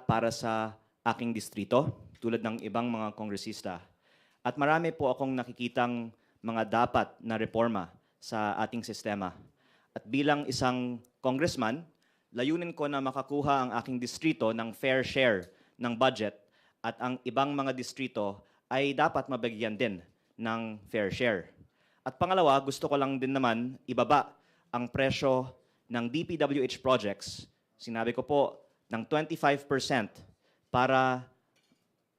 para sa aking distrito, tulad ng ibang mga kongresista. At marami po akong nakikitang mga dapat na reforma sa ating sistema. At bilang isang congressman, layunin ko na makakuha ang aking distrito ng fair share ng budget at ang ibang mga distrito ay dapat mabigyan din ng fair share. At pangalawa, gusto ko lang din naman ibaba ang presyo ng DPWH projects. Sinabi ko po ng 25% para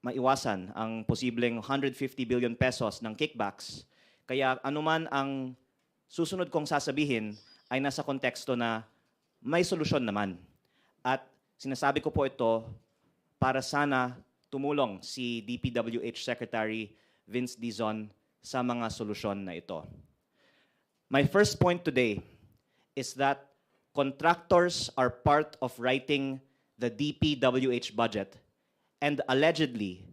maiwasan ang posibleng 150 billion pesos ng kickbacks. Kaya anuman ang susunod kong sasabihin ay nasa konteksto na may solusyon naman. At sinasabi ko po ito para sana tumulong si DPWH Secretary Vince Dizon sa mga solusyon na ito. My first point today is that contractors are part of writing the DPWH budget and allegedly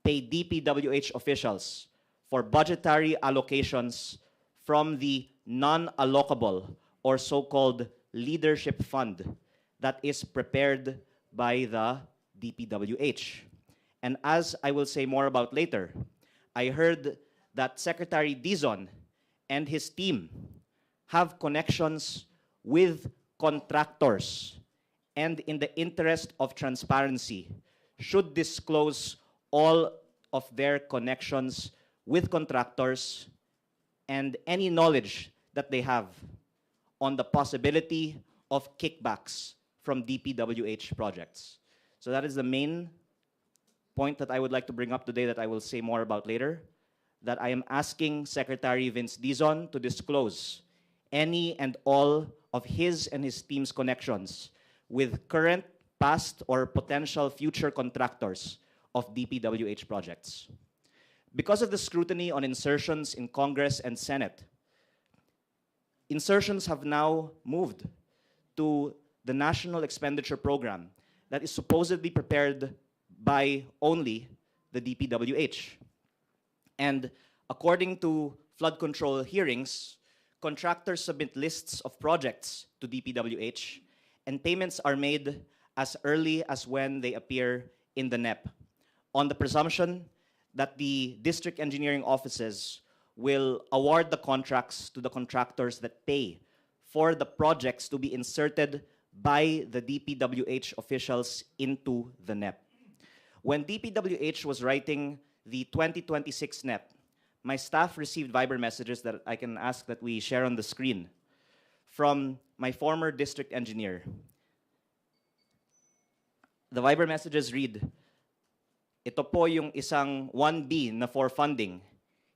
pay DPWH officials for budgetary allocations from the non-allocable or so-called leadership fund that is prepared by the DPWH. And as I will say more about later, I heard that Secretary Dizon and his team have connections with contractors, and in the interest of transparency, should disclose all of their connections with contractors and any knowledge that they have on the possibility of kickbacks from DPWH projects. So that is the main point that I would like to bring up today that I will say more about later, that I am asking Secretary Vince Dizon to disclose any and all of his and his team's connections with current, past, or potential future contractors of DPWH projects. Because of the scrutiny on insertions in Congress and Senate, insertions have now moved to the National Expenditure Program that is supposedly prepared by only the DPWH. And according to flood control hearings, contractors submit lists of projects to DPWH, and payments are made as early as when they appear in the NEP, on the presumption that the district engineering offices will award the contracts to the contractors that pay for the projects to be inserted by the DPWH officials into the NEP. When DPWH was writing the 2026 NEP, my staff received Viber messages that I can ask that we share on the screen from my former district engineer. The Viber messages read, ito po yung isang 1B na for funding.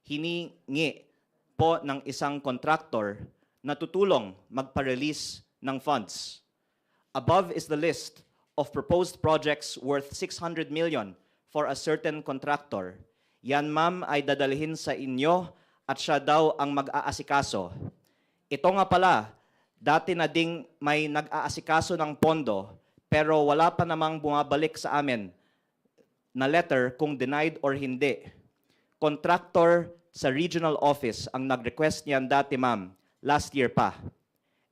Hiningi po ng isang contractor na tutulong magpa-release ng funds. Above is the list of proposed projects worth 600 million for a certain contractor. Yan ma'am ay dadalhin sa inyo at siya daw ang mag-aasikaso. Ito nga pala, dati na ding may nag-aasikaso ng pondo pero wala pa namang bumabalik sa amin na letter kung denied or hindi. Contractor sa regional office ang nag-request niyan dati ma'am, last year pa.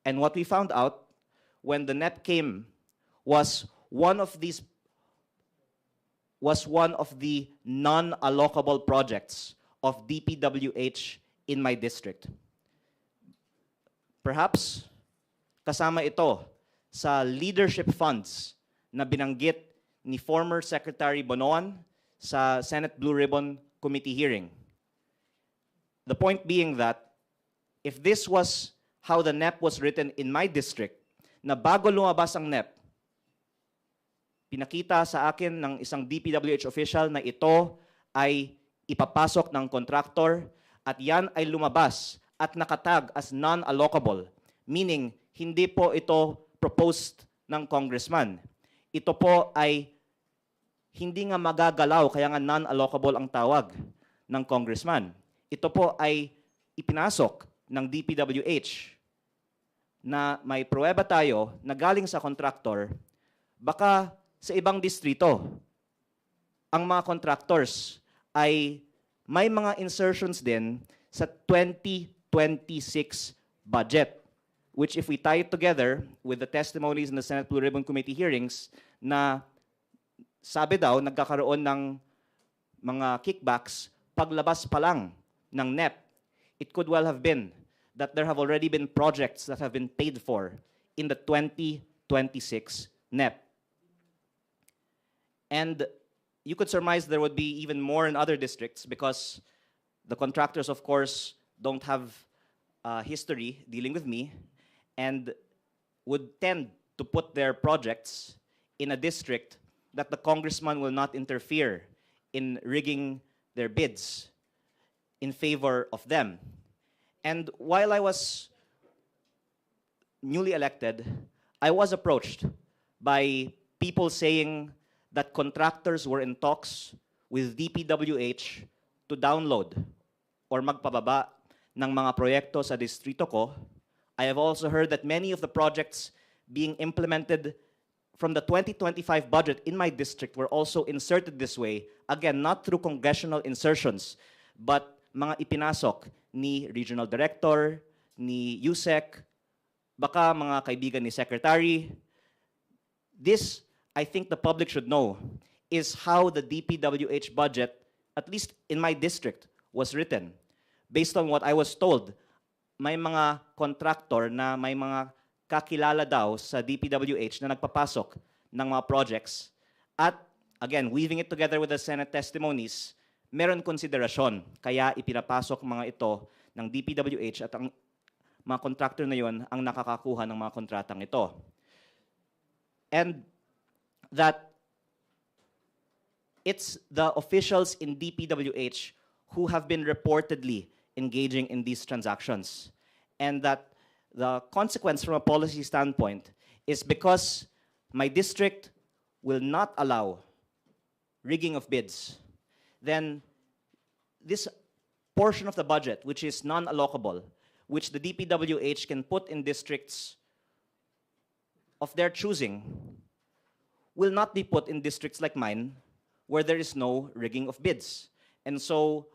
And what we found out when the NEP came was one of the non-allocable projects of DPWH in my district. Perhaps kasama ito sa leadership funds na binanggit ni former Secretary Bonoan sa Senate Blue Ribbon Committee hearing. The point being that if this was how the NEP was written in my district, na bago lumabas ang NEP, pinakita sa akin ng isang DPWH official na ito ay ipapasok ng contractor at yan ay lumabas at nakatag as non-allocable, meaning hindi po ito proposed ng congressman. Ito po ay hindi nga magagalaw, kaya nga non-allocable ang tawag ng congressman. Ito po ay ipinasok ng DPWH na may pruweba tayo na galing sa contractor, baka sa ibang distrito, ang mga contractors ay may mga insertions din sa 2026 budget, which if we tie it together with the testimonies in the Senate Blue Ribbon Committee hearings na sabi daw, nagkakaroon ng mga kickbacks paglabas pa lang ng NEP. It could well have been that there have already been projects that have been paid for in the 2026 NEP. And you could surmise there would be even more in other districts because the contractors, of course, don't have history dealing with me and would tend to put their projects in a district that the congressman will not interfere in rigging their bids in favor of them. And while I was newly elected, I was approached by people saying that contractors were in talks with DPWH to download or magpababa ng mga proyekto sa distrito ko. I have also heard that many of the projects being implemented from the 2025 budget in my district were also inserted this way, again, not through congressional insertions, but mga ipinasok ni Regional Director, ni USEC, baka mga kaibigan ni Secretary. This, I think the public should know, is how the DPWH budget, at least in my district, was written. Based on what I was told, may mga contractor na may mga kakilala daw sa DPWH na nagpapasok ng mga projects. At again, weaving it together with the Senate testimonies, meron konsiderasyon. Kaya ipinapasok mga ito ng DPWH at ang mga contractor na yon ang nakakakuha ng mga kontratang ito. And that it's the officials in DPWH who have been reportedly engaging in these transactions. And that the consequence from a policy standpoint is because my district will not allow rigging of bids, then this portion of the budget, which is non-allocable, which the DPWH can put in districts of their choosing, will not be put in districts like mine, where there is no rigging of bids. And so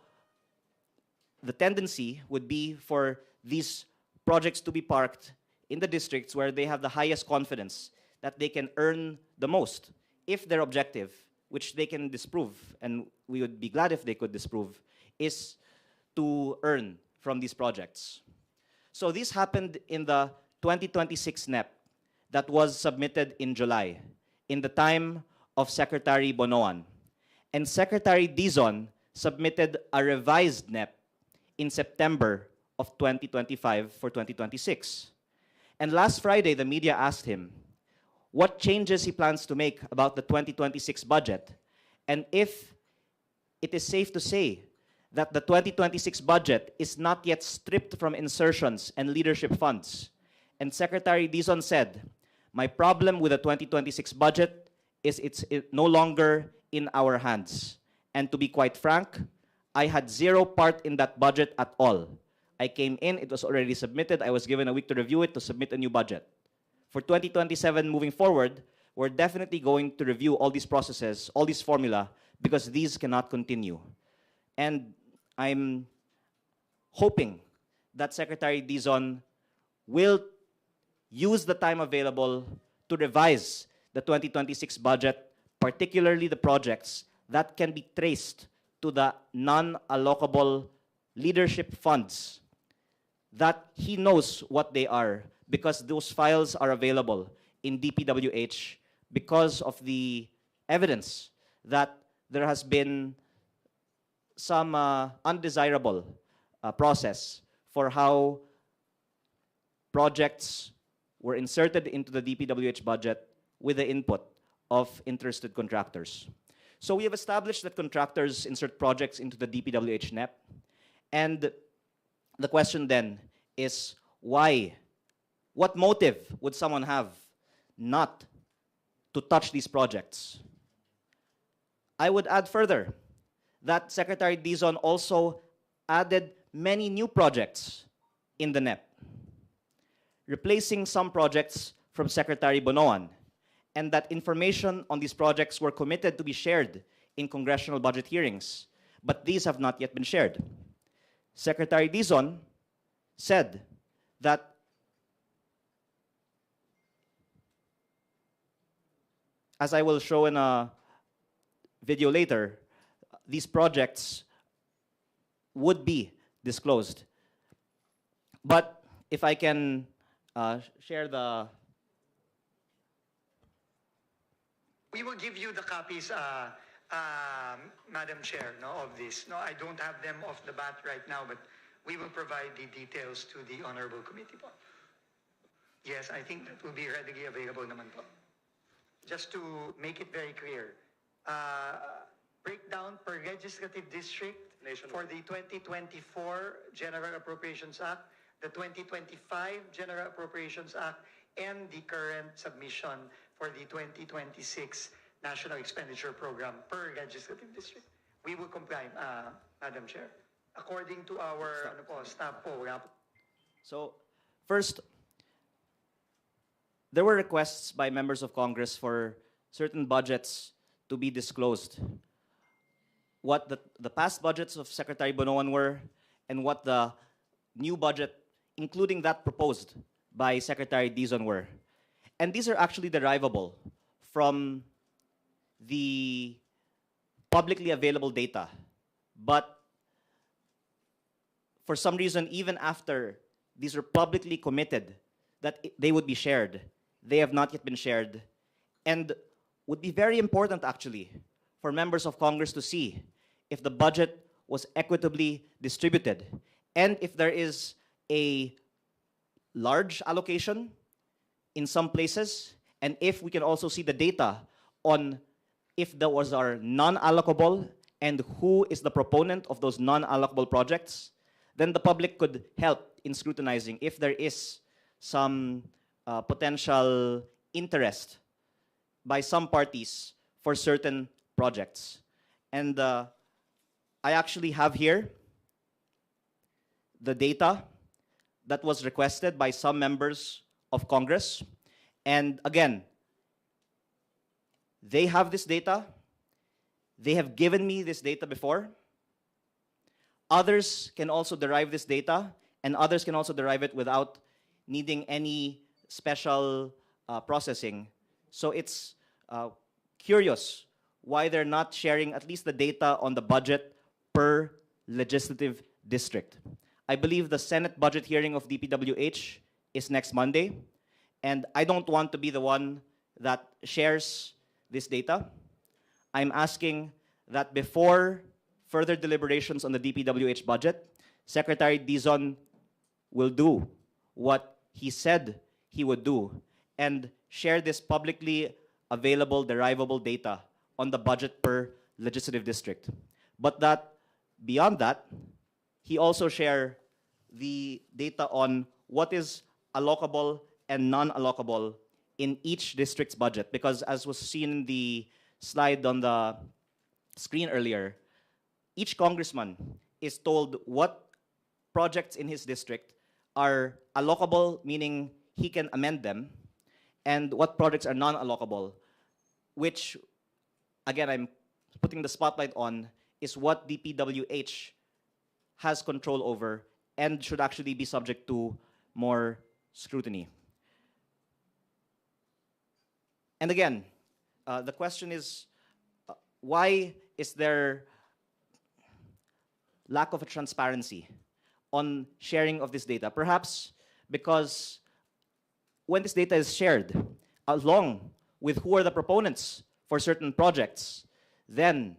the tendency would be for these projects to be parked in the districts where they have the highest confidence that they can earn the most if their objective, which they can disprove, and we would be glad if they could disprove, is to earn from these projects. So this happened in the 2026 NEP that was submitted in July, in the time of Secretary Bonoan. And Secretary Dizon submitted a revised NEP in September of 2025 for 2026. And last Friday, the media asked him what changes he plans to make about the 2026 budget, and if it is safe to say that the 2026 budget is not yet stripped from insertions and leadership funds. And Secretary Dizon said, "My problem with the 2026 budget is it's no longer in our hands. And to be quite frank, I had zero part in that budget at all. I came in, it was already submitted, I was given a week to review it to submit a new budget. For 2027 moving forward, we're definitely going to review all these processes, all these formula, because these cannot continue." And I'm hoping that Secretary Dizon will use the time available to revise the 2026 budget, particularly the projects that can be traced to the non-allocable leadership funds, that he knows what they are because those files are available in DPWH because of the evidence that there has been some undesirable process for how projects were inserted into the DPWH budget with the input of interested contractors. So we have established that contractors insert projects into the DPWH NEP. And the question then is why? What motive would someone have not to touch these projects? I would add further that Secretary Dizon also added many new projects in the NEP, replacing some projects from Secretary Bonoan, and that information on these projects were committed to be shared in congressional budget hearings, but these have not yet been shared. Secretary Dizon said that as I will show in a video later, these projects would be disclosed. But if I can share the... We will give you the copies, Madam Chair, no, of this. No, I don't have them off the bat right now, but we will provide the details to the Honorable Committee po. Yes, I think that will be readily available naman po. Just to make it very clear, breakdown per legislative district for the 2024 General Appropriations Act, the 2025 General Appropriations Act, and the current submission for the 2026 National Expenditure Program per legislative district. We will comply, Madam Chair, according to our staff po. So, first, there were requests by members of Congress for certain budgets to be disclosed. What the past budgets of Secretary Bonoan were, and what the new budget, including that proposed by Secretary Dizon, were. And these are actually derivable from the publicly available data. But for some reason, even after these are publicly committed that they would be shared, they have not yet been shared, and would be very important actually for members of Congress to see if the budget was equitably distributed, and if there is a large allocation in some places, and if we can also see the data on if those are non-allocable and who is the proponent of those non-allocable projects, then the public could help in scrutinizing if there is some potential interest by some parties for certain projects. And I actually have here the data that was requested by some members of Congress. And again, they have this data. They have given me this data before. Others can also derive this data, and others can also derive it without needing any special processing. So it's curious why they're not sharing at least the data on the budget per legislative district. I believe the Senate budget hearing of DPWH is next Monday, and I don't want to be the one that shares this data. I'm asking that before further deliberations on the DPWH budget, Secretary Dizon will do what he said he would do and share this publicly available derivable data on the budget per legislative district. But that, beyond that, he also share the data on what is allocable and non-allocable in each district's budget. Because as was seen in the slide on the screen earlier, each congressman is told what projects in his district are allocable, meaning he can amend them, and what projects are non-allocable, which, again, I'm putting the spotlight on, is what DPWH has control over and should actually be subject to more scrutiny. And again, the question is, why is there lack of a transparency on sharing of this data? Perhaps because when this data is shared, along with who are the proponents for certain projects, then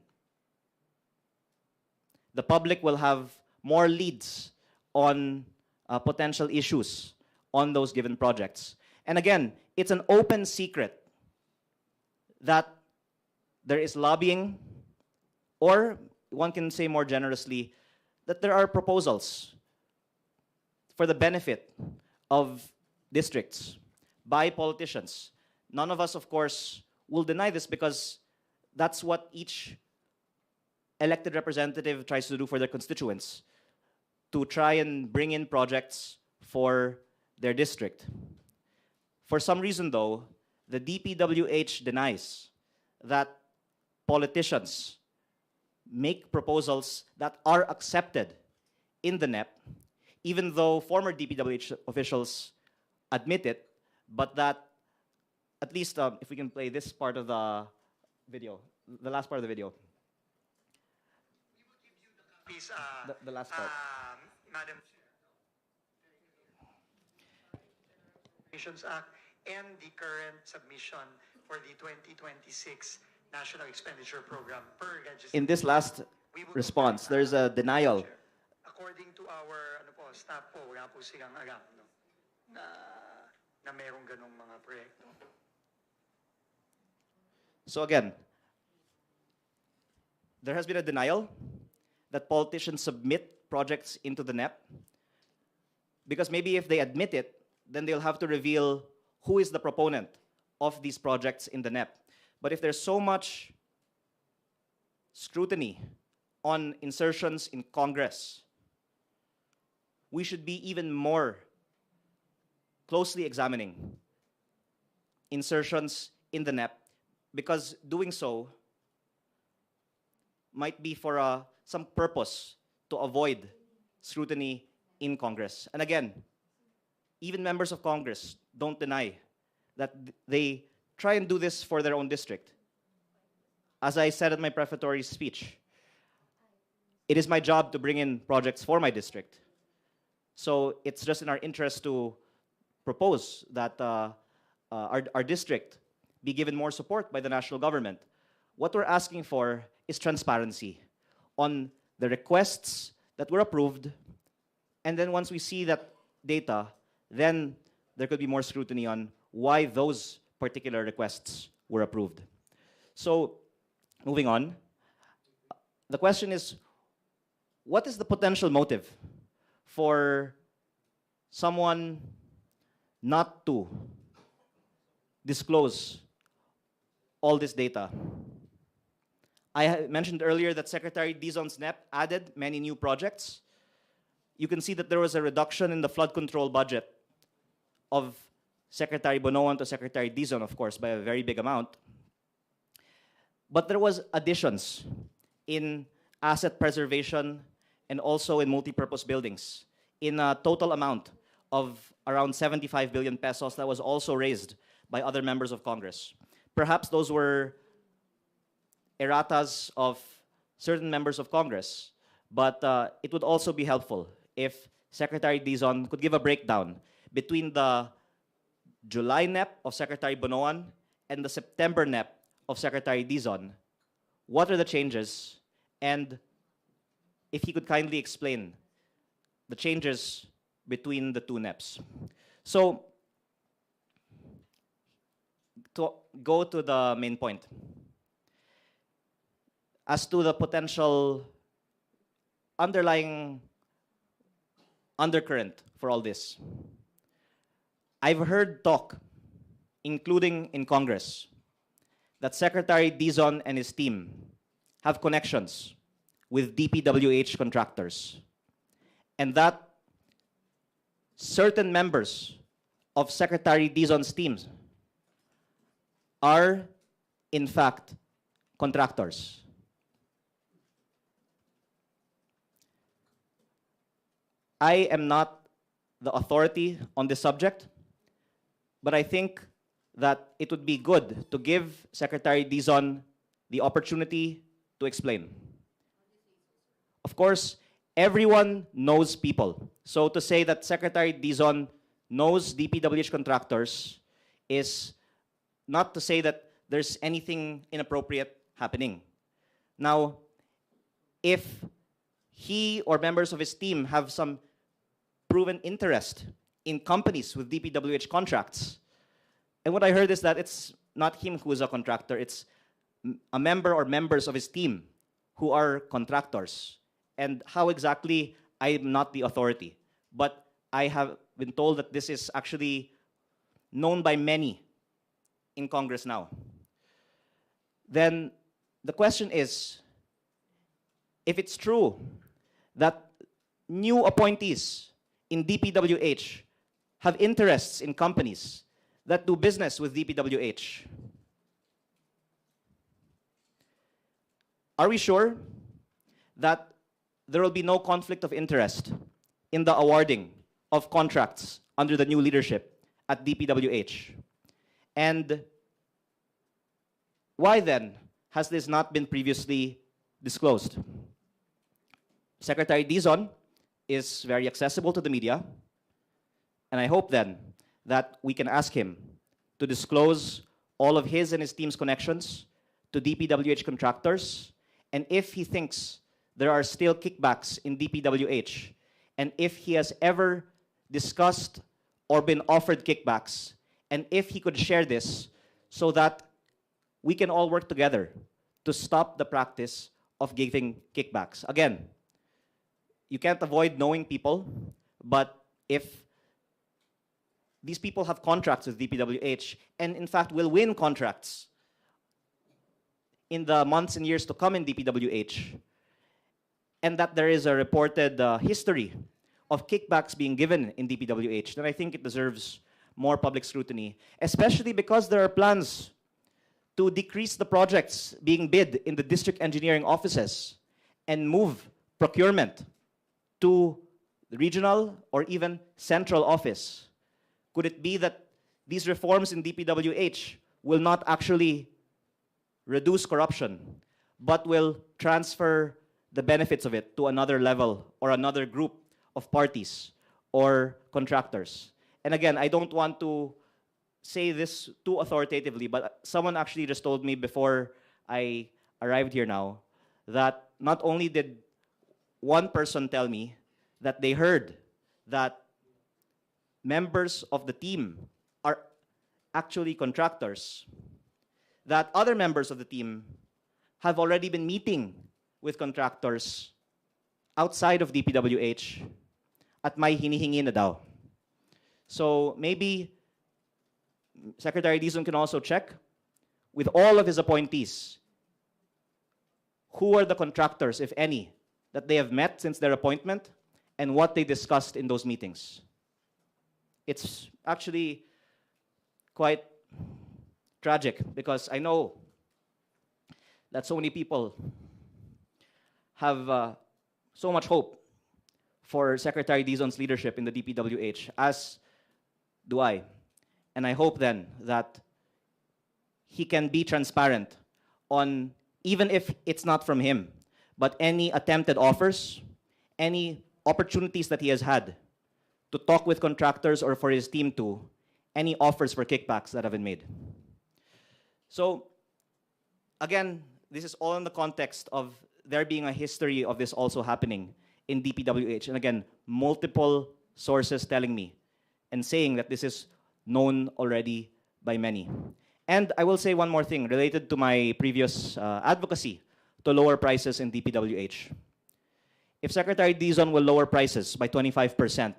the public will have more leads on potential issues on those given projects. And again, it's an open secret that there is lobbying, or one can say more generously, that there are proposals for the benefit of districts by politicians. None of us, of course, will deny this because that's what each elected representative tries to do for their constituents, to try and bring in projects for their district. For some reason, though, the DPWH denies that politicians make proposals that are accepted in the NEP, even though former DPWH officials admit it, but that, at least if we can play this part of the video, the last part of the video. Please, The last part. Madam Appropriations Act and the current submission for the 2026 National Expenditure Program per registered. In this last response, there's a denial. According to our staff po, wala po silang alam no, na merong ganong mga proyekto. So again, there has been a denial that politicians submit projects into the NEP, because maybe if they admit it, then they'll have to reveal who is the proponent of these projects in the NEP. But if there's so much scrutiny on insertions in Congress, we should be even more closely examining insertions in the NEP, because doing so might be for some purpose to avoid scrutiny in Congress. And again, even members of Congress don't deny that they try and do this for their own district. As I said in my prefatory speech, it is my job to bring in projects for my district. So it's just in our interest to propose that our district be given more support by the national government. What we're asking for is transparency on the requests that were approved, and then once we see that data, then there could be more scrutiny on why those particular requests were approved. So, moving on, the question is, what is the potential motive for someone not to disclose all this data? I mentioned earlier that Secretary Dizon's NEP added many new projects. You can see that there was a reduction in the flood control budget of Secretary Bonoan to Secretary Dizon, of course, by a very big amount. But there was additions in asset preservation and also in multipurpose buildings in a total amount of around 75 billion pesos that was also raised by other members of Congress. Perhaps those were erratas of certain members of Congress, but it would also be helpful if Secretary Dizon could give a breakdown between the July NEP of Secretary Bonoan and the September NEP of Secretary Dizon. What are the changes? And if he could kindly explain the changes between the two NEPs. So, to go to the main point. As to the potential underlying undercurrent for all this, I've heard talk, including in Congress, that Secretary Dizon and his team have connections with DPWH contractors, and that certain members of Secretary Dizon's teams are, in fact, contractors. I am not the authority on this subject, but I think that it would be good to give Secretary Dizon the opportunity to explain. Of course, everyone knows people. So to say that Secretary Dizon knows DPWH contractors is not to say that there's anything inappropriate happening. Now, if he or members of his team have some proven interest in companies with DPWH contracts, and what I heard is that it's not him who is a contractor, it's a member or members of his team who are contractors. And how exactly, I'm not the authority. But I have been told that this is actually known by many in Congress now. Then the question is, if it's true that new appointees in DPWH have interests in companies that do business with DPWH, are we sure that there will be no conflict of interest in the awarding of contracts under the new leadership at DPWH? And why then has this not been previously disclosed? Secretary Dizon is very accessible to the media, and I hope then that we can ask him to disclose all of his and his team's connections to DPWH contractors, and if he thinks there are still kickbacks in DPWH, and if he has ever discussed or been offered kickbacks, and if he could share this so that we can all work together to stop the practice of giving kickbacks. Again, you can't avoid knowing people, but if these people have contracts with DPWH, and in fact will win contracts in the months and years to come in DPWH, and that there is a reported history of kickbacks being given in DPWH, then I think it deserves more public scrutiny, especially because there are plans to decrease the projects being bid in the district engineering offices and move procurement to the regional or even central office. Could it be that these reforms in DPWH will not actually reduce corruption, but will transfer the benefits of it to another level or another group of parties or contractors? And again, I don't want to say this too authoritatively, but someone actually just told me before I arrived here now that not only did one person tell me that they heard that members of the team are actually contractors, that other members of the team have already been meeting with contractors outside of DPWH at may hinihingi na daw. So maybe Secretary Dizon can also check with all of his appointees who are the contractors, if any, that they have met since their appointment and what they discussed in those meetings. It's actually quite tragic because I know that so many people have so much hope for Secretary Dizon's leadership in the DPWH, as do I. And I hope then that he can be transparent on, even if it's not from him, but any attempted offers, any opportunities that he has had to talk with contractors or for his team to, any offers for kickbacks that have been made. So, again, this is all in the context of there being a history of this also happening in DPWH. And again, multiple sources telling me and saying that this is known already by many. And I will say one more thing related to my previous advocacy to lower prices in DPWH. If Secretary Dizon will lower prices by 25%,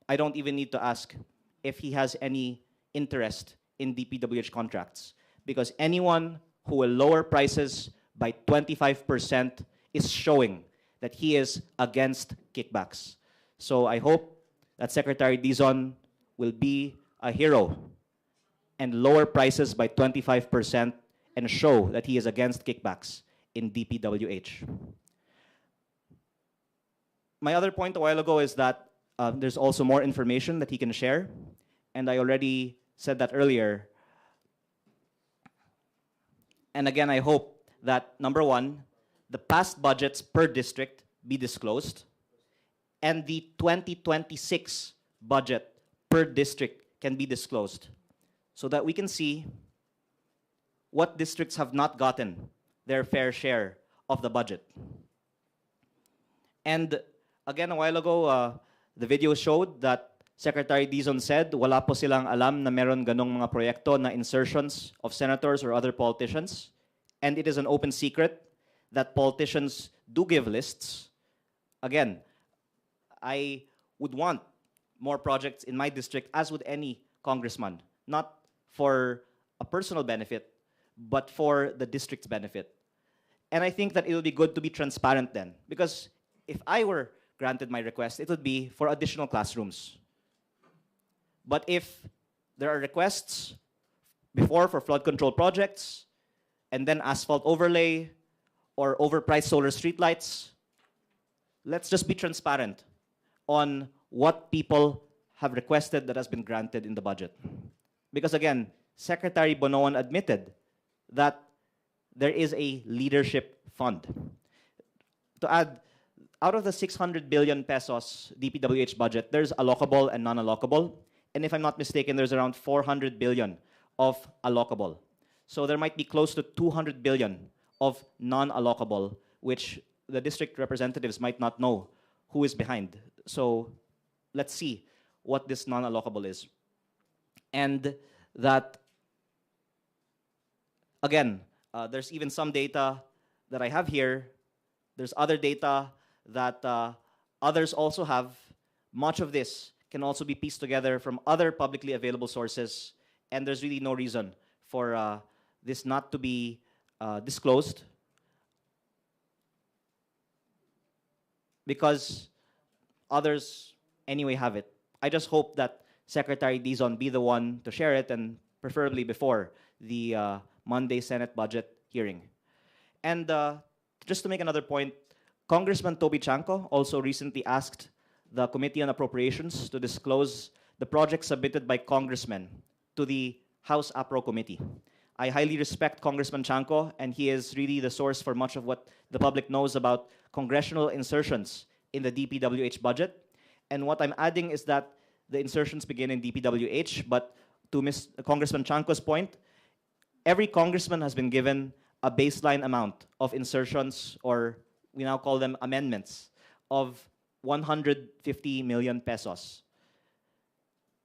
I don't even need to ask if he has any interest in DPWH contracts, because anyone who will lower prices by 25% is showing that he is against kickbacks. So I hope that Secretary Dizon will be a hero and lower prices by 25% and show that he is against kickbacks in DPWH. My other point a while ago is that there's also more information that he can share, and I already said that earlier. And again, I hope that, number one, the past budgets per district be disclosed, and the 2026 budget per district can be disclosed, so that we can see what districts have not gotten their fair share of the budget. And again, a while ago, the video showed that Secretary Dizon said wala po silang alam na meron ganong mga proyekto na insertions of senators or other politicians. And it is an open secret that politicians do give lists. Again, I would want more projects in my district, as would any congressman, not for a personal benefit, but for the district's benefit. And I think that it would be good to be transparent then, because if I were granted my request, it would be for additional classrooms. But if there are requests before for flood control projects, and then asphalt overlay, or overpriced solar streetlights, let's just be transparent on what people have requested that has been granted in the budget. Because again, Secretary Bonoan admitted that there is a leadership fund. To add, out of the 600 billion pesos DPWH budget, there's allocable and non-allocable. And if I'm not mistaken, there's around 400 billion of allocable. So there might be close to 200 billion of non-allocable, which the district representatives might not know who is behind. So let's see what this non-allocable is. And that, again, there's even some data that I have here. There's other data that others also have. Much of this can also be pieced together from other publicly available sources, and there's really no reason for this not to be disclosed, because others anyway have it. I just hope that Secretary Dizon be the one to share it, and preferably before the Monday Senate budget hearing. And just to make another point, Congressman Toby Chanco also recently asked the Committee on Appropriations to disclose the projects submitted by congressmen to the House APRO Committee. I highly respect Congressman Chanco, and he is really the source for much of what the public knows about congressional insertions in the DPWH budget. And what I'm adding is that the insertions begin in DPWH, but to Congressman Chanco's point, every congressman has been given a baseline amount of insertions, or we now call them amendments, of 150 million pesos.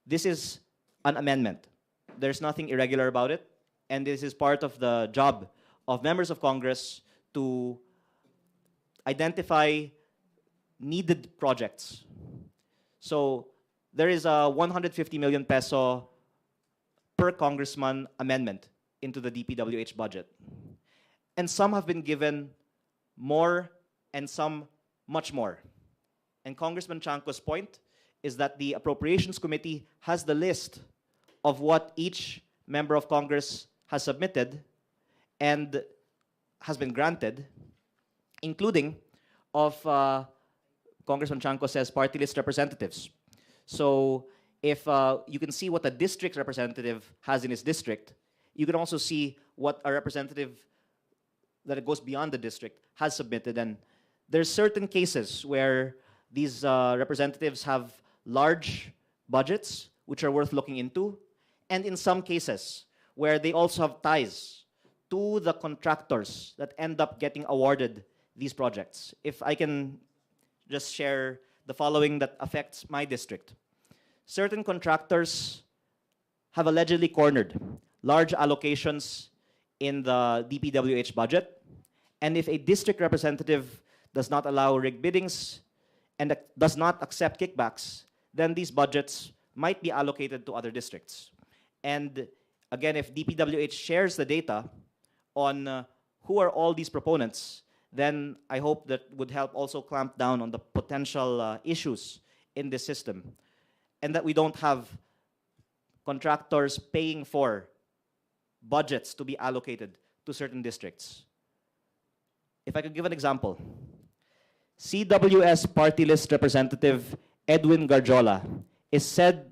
This is an amendment. There's nothing irregular about it, and this is part of the job of members of Congress to identify needed projects. So there is a 150 million peso per congressman amendment into the DPWH budget. And some have been given more and some much more. And Congressman Chanco's point is that the Appropriations Committee has the list of what each member of Congress has submitted and has been granted, including of Congressman Chanco says party list representatives. So if you can see what a district representative has in his district, you can also see what a representative that it goes beyond the district has submitted. And there's certain cases where these representatives have large budgets, which are worth looking into, and in some cases where they also have ties to the contractors that end up getting awarded these projects. If I can just share the following that affects my district. Certain contractors have allegedly cornered large allocations in the DPWH budget, and if a district representative does not allow rigged biddings and does not accept kickbacks, then these budgets might be allocated to other districts. And again, if DPWH shares the data on who are all these proponents, then I hope that would help also clamp down on the potential issues in this system, and that we don't have contractors paying for budgets to be allocated to certain districts. If I could give an example, CWS party list representative Edwin Garjola is said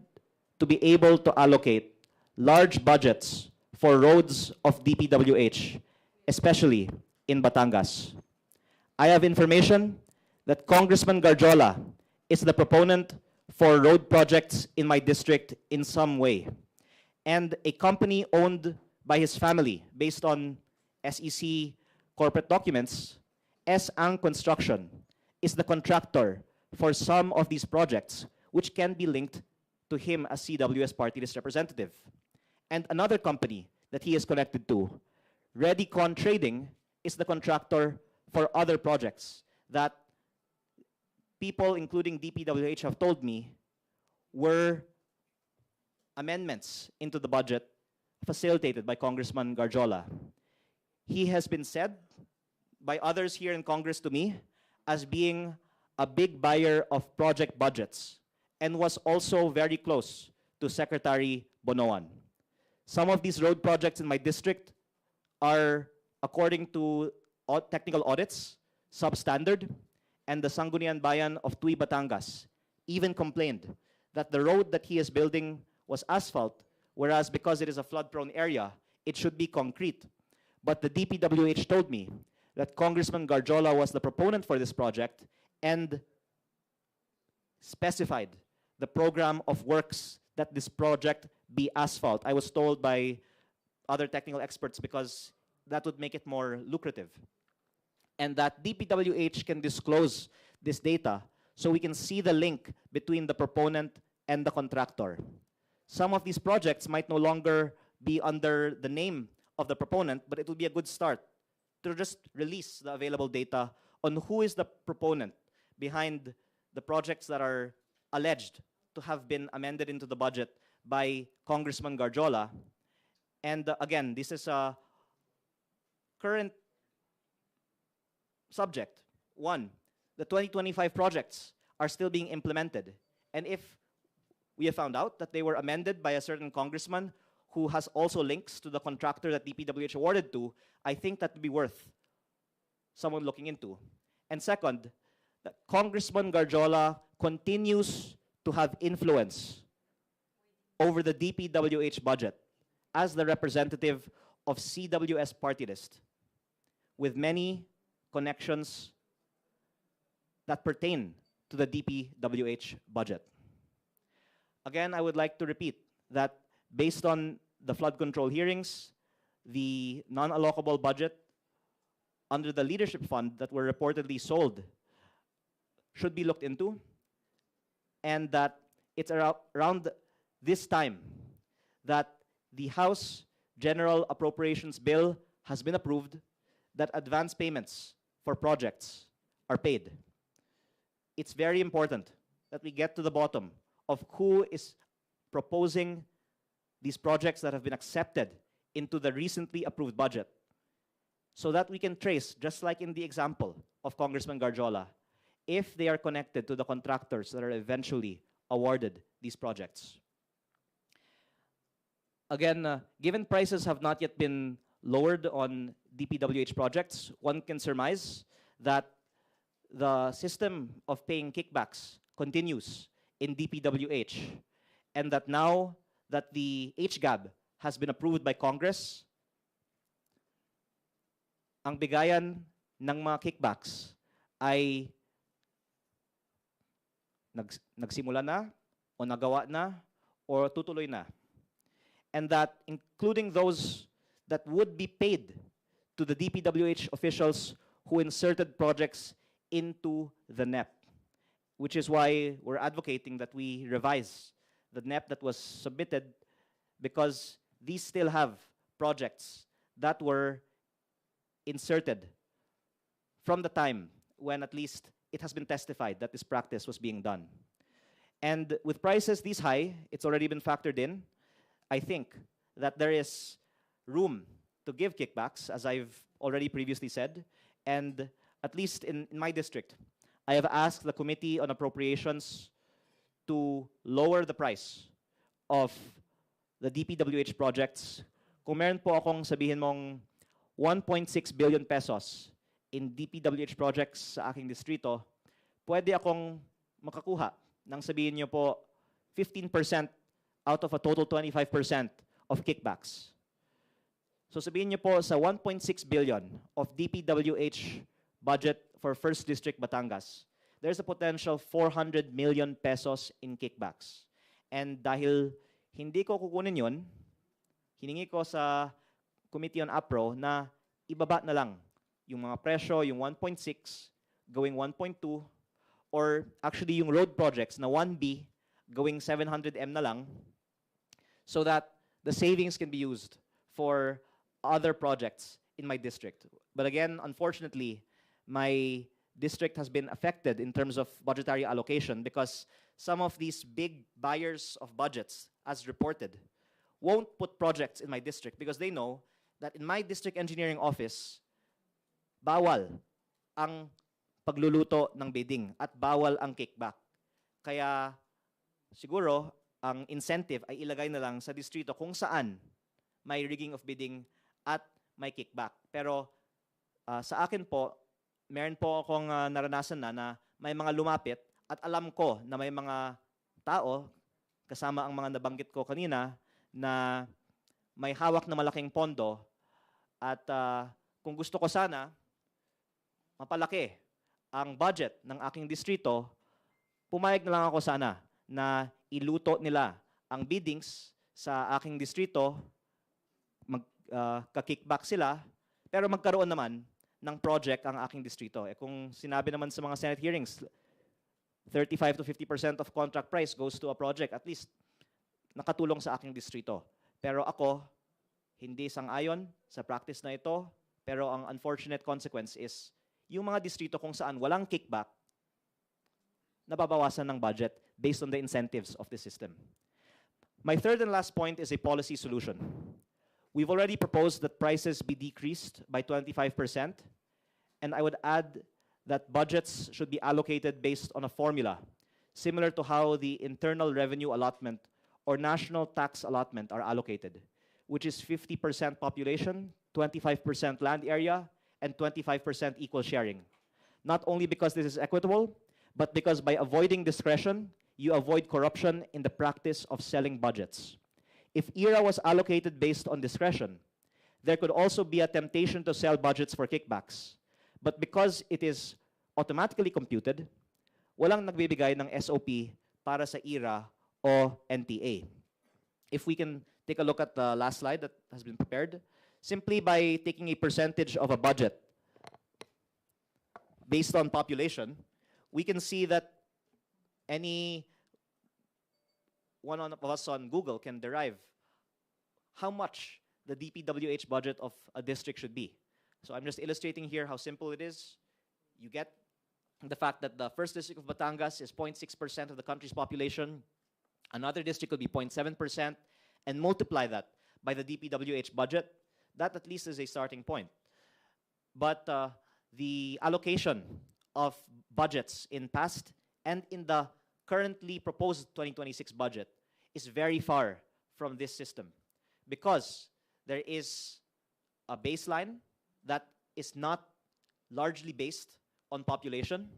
to be able to allocate large budgets for roads of DPWH, especially in Batangas. I have information that Congressman Garjola is the proponent for road projects in my district in some way. And a company owned by his family, based on SEC corporate documents, S-Ang Construction is the contractor for some of these projects, which can be linked to him as CWS party list representative. And another company that he is connected to, Redicon Trading, is the contractor for other projects that people, including DPWH, have told me were amendments into the budget facilitated by Congressman Garjola. He has been said by others here in Congress to me as being a big buyer of project budgets and was also very close to Secretary Bonoan. Some of these road projects in my district are, according to technical audits, substandard, and the Sangguniang Bayan of Tuy, Batangas even complained that the road that he is building was asphalt, whereas because it is a flood-prone area, it should be concrete. But the DPWH told me that Congressman Garjola was the proponent for this project and specified the program of works that this project be asphalt. I was told by other technical experts because that would make it more lucrative. And that DPWH can disclose this data so we can see the link between the proponent and the contractor. Some of these projects might no longer be under the name of the proponent, but it would be a good start to just release the available data on who is the proponent behind the projects that are alleged to have been amended into the budget by Congressman Garjola. And again, this is a current subject. One, the 2025 projects are still being implemented. And if we have found out that they were amended by a certain congressman who has also links to the contractor that DPWH awarded to, I think that would be worth someone looking into. And second, that Congressman Garjola continues to have influence over the DPWH budget as the representative of CWS party list, with many connections that pertain to the DPWH budget. Again, I would like to repeat that based on the flood control hearings, the non-allocable budget under the leadership fund that were reportedly sold should be looked into, and that it's around this time that the House General Appropriations Bill has been approved, that advance payments for projects are paid. It's very important that we get to the bottom of who is proposing these projects that have been accepted into the recently approved budget, so that we can trace, just like in the example of Congressman Garjola, if they are connected to the contractors that are eventually awarded these projects. Again, given prices have not yet been lowered on DPWH projects, one can surmise that the system of paying kickbacks continues in DPWH, and that now that the HGAB has been approved by Congress, ang bigayan ng mga kickbacks ay nagsimula na, o nagawa na, or tutuloy na. And that including those that would be paid to the DPWH officials who inserted projects into the NEP, which is why we're advocating that we revise the NEP that was submitted, because these still have projects that were inserted from the time when at least it has been testified that this practice was being done. And with prices this high, it's already been factored in. I think that there is room to give kickbacks, as I've already previously said. And at least in my district, I have asked the Committee on Appropriations to lower the price of the DPWH projects. Kung meron po akong sabihin mong 1.6 billion pesos in DPWH projects sa aking distrito, pwede akong makakuha nang sabihin niyo po 15% out of a total 25% of kickbacks. So sabihin niyo po sa 1.6 billion of DPWH budget for 1st District Batangas, there's a potential 400 million pesos in kickbacks. And dahil hindi ko kukunin yun, hiningi ko sa Committee on APRO na ibaba na lang yung mga presyo, yung 1.6 going 1.2, or actually yung road projects na 1B going 700M na lang, so that the savings can be used for other projects in my district. But again, unfortunately, my district has been affected in terms of budgetary allocation because some of these big buyers of budgets, as reported, won't put projects in my district because they know that in my district engineering office, bawal ang pagluluto ng bidding at bawal ang kickback. Kaya siguro ang incentive ay ilagay na lang sa distrito kung saan may rigging of bidding at may kickback. Pero sa akin po, meron po akong naranasan na may mga lumapit at alam ko na may mga tao, kasama ang mga nabanggit ko kanina, na may hawak na malaking pondo At kung gusto ko sana, mapalaki ang budget ng aking distrito, pumayag na lang ako sana na iluto nila ang biddings sa aking distrito, ka-kickback sila, pero magkaroon naman ng project ang aking distrito. Kung sinabi naman sa mga Senate hearings, 35 to 50% of contract price goes to a project, at least nakatulong sa aking distrito. Pero ako, hindi sang-ayon sa practice na ito, pero ang unfortunate consequence is yung mga distrito kung saan walang kickback, nababawasan ng budget based on the incentives of the system. My third and last point is a policy solution. We've already proposed that prices be decreased by 25%, and I would add that budgets should be allocated based on a formula, similar to how the internal revenue allotment or national tax allotment are allocated, which is 50% population, 25% land area, and 25% equal sharing. Not only because this is equitable, but because by avoiding discretion, you avoid corruption in the practice of selling budgets. If ERA was allocated based on discretion, there could also be a temptation to sell budgets for kickbacks. But because it is automatically computed, walang nagbibigay ng SOP para sa ERA o NTA. If we can take a look at the last slide that has been prepared, simply by taking a percentage of a budget based on population, we can see that any one of us on Google can derive how much the DPWH budget of a district should be. So I'm just illustrating here how simple it is. You get the fact that the first district of Batangas is 0.6% of the country's population. Another district will be 0.7%, and multiply that by the DPWH budget. That at least is a starting point. But the allocation of budgets in past and in the currently proposed 2026 budget is very far from this system, because there is a baseline that is not largely based on population,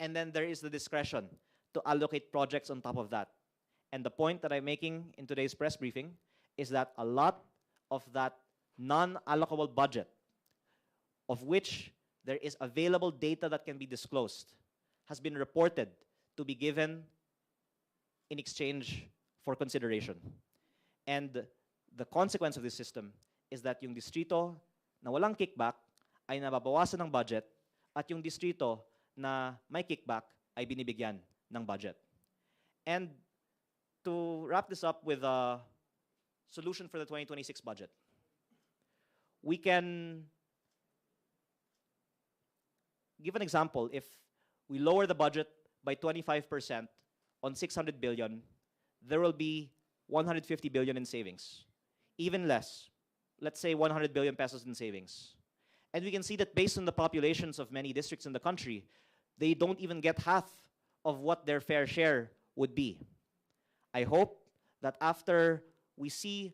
and then there is the discretion to allocate projects on top of that. And the point that I'm making in today's press briefing is that a lot of that non-allocable budget, of which there is available data that can be disclosed, has been reported to be given in exchange for consideration. And the consequence of this system is that yung distrito na walang kickback ay nababawasan ng budget, at yung distrito na may kickback ay binibigyan ng budget. And to wrap this up with a solution for the 2026 budget, we can give an example. If we lower the budget by 25% on 600 billion, there will be 150 billion in savings. Even less, let's say 100 billion pesos in savings. And we can see that based on the populations of many districts in the country, they don't even get half of what their fair share would be. I hope that after we see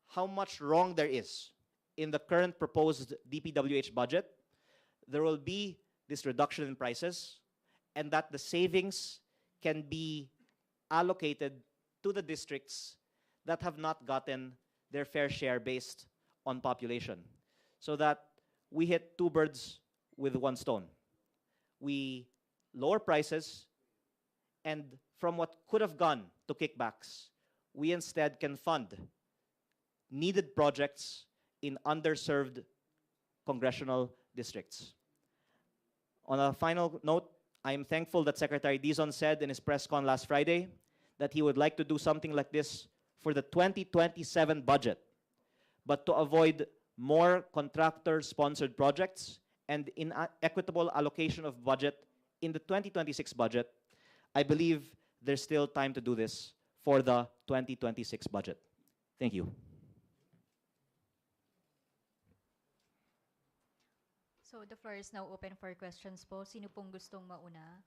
how much wrong there is in the current proposed DPWH budget, there will be this reduction in prices, and that the savings can be allocated to the districts that have not gotten their fair share based on population, so that we hit two birds with one stone. We lower prices, and from what could have gone to kickbacks, we instead can fund needed projects in underserved congressional districts. On a final note, I am thankful that Secretary Dizon said in his press con last Friday that he would like to do something like this for the 2027 budget, but to avoid more contractor-sponsored projects and inequitable allocation of budget in the 2026 budget, I believe there's still time to do this for the 2026 budget. Thank you. So the floor is now open for questions po. Sino pong gustong mauna?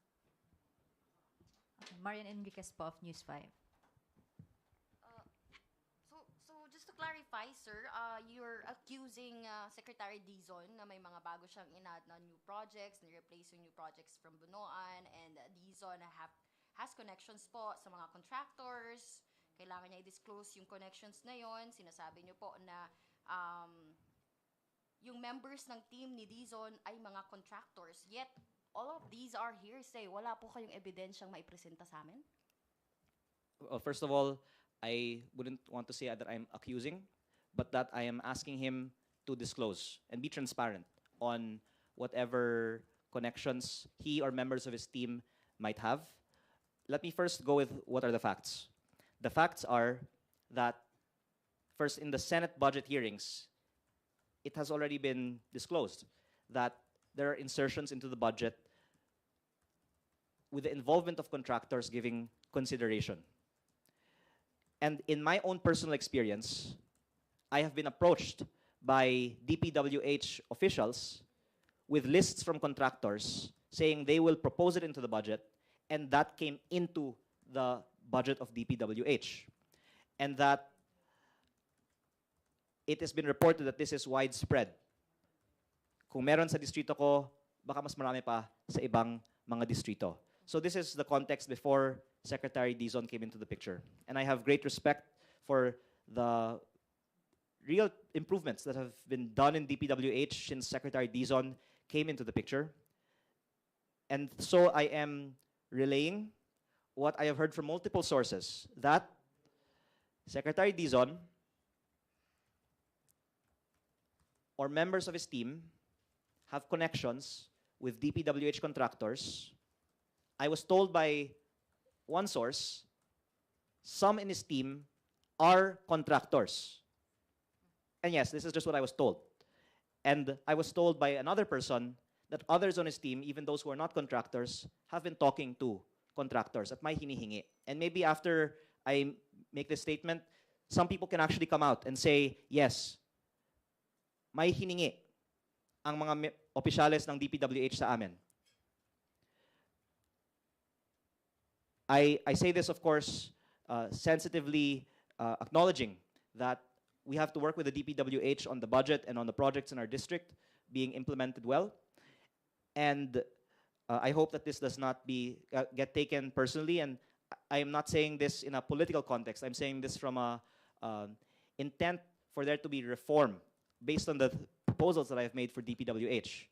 Okay, Marian Enriquez po of News 5. So just to clarify, sir, you're accusing Secretary Dizon na may mga bago siyang in-add na new projects, ni-replace yung new projects from Bunoan, and Dizon has connections po sa mga contractors. Kailangan niya i-disclose yung connections na yon. Sinasabi niyo po na yung members ng team ni Dizon ay mga contractors. Yet, all of these are hearsay. Wala po kayong ebidensyang maipresenta sa amin? Well, first of all, I wouldn't want to say that I'm accusing, but that I am asking him to disclose and be transparent on whatever connections he or members of his team might have. Let me first go with what are the facts. The facts are that, first, in the Senate budget hearings, it has already been disclosed that there are insertions into the budget with the involvement of contractors giving consideration. And in my own personal experience, I have been approached by DPWH officials with lists from contractors saying they will propose it into the budget, and that came into the budget of DPWH. And that it has been reported that this is widespread. Kung meron sa distrito ko, baka mas marami pa sa ibang mga distrito. So this is the context before Secretary Dizon came into the picture. And I have great respect for the real improvements that have been done in DPWH since Secretary Dizon came into the picture. And so I am relaying what I have heard from multiple sources, that Secretary Dizon or members of his team have connections with DPWH contractors. I was told by one source, some in his team are contractors. And yes, this is just what I was told. And I was told by another person that others on his team, even those who are not contractors, have been talking to contractors at may hinihingi. And maybe after I make this statement, some people can actually come out and say, yes, may hiningi ang mga opisyales ng DPWH sa amin. I say this, of course, sensitively acknowledging that we have to work with the DPWH on the budget and on the projects in our district being implemented well. And I hope that this does not get taken personally. And I am not saying this in a political context. I'm saying this from a intent for there to be reform based on the proposals that I've made for DPWH.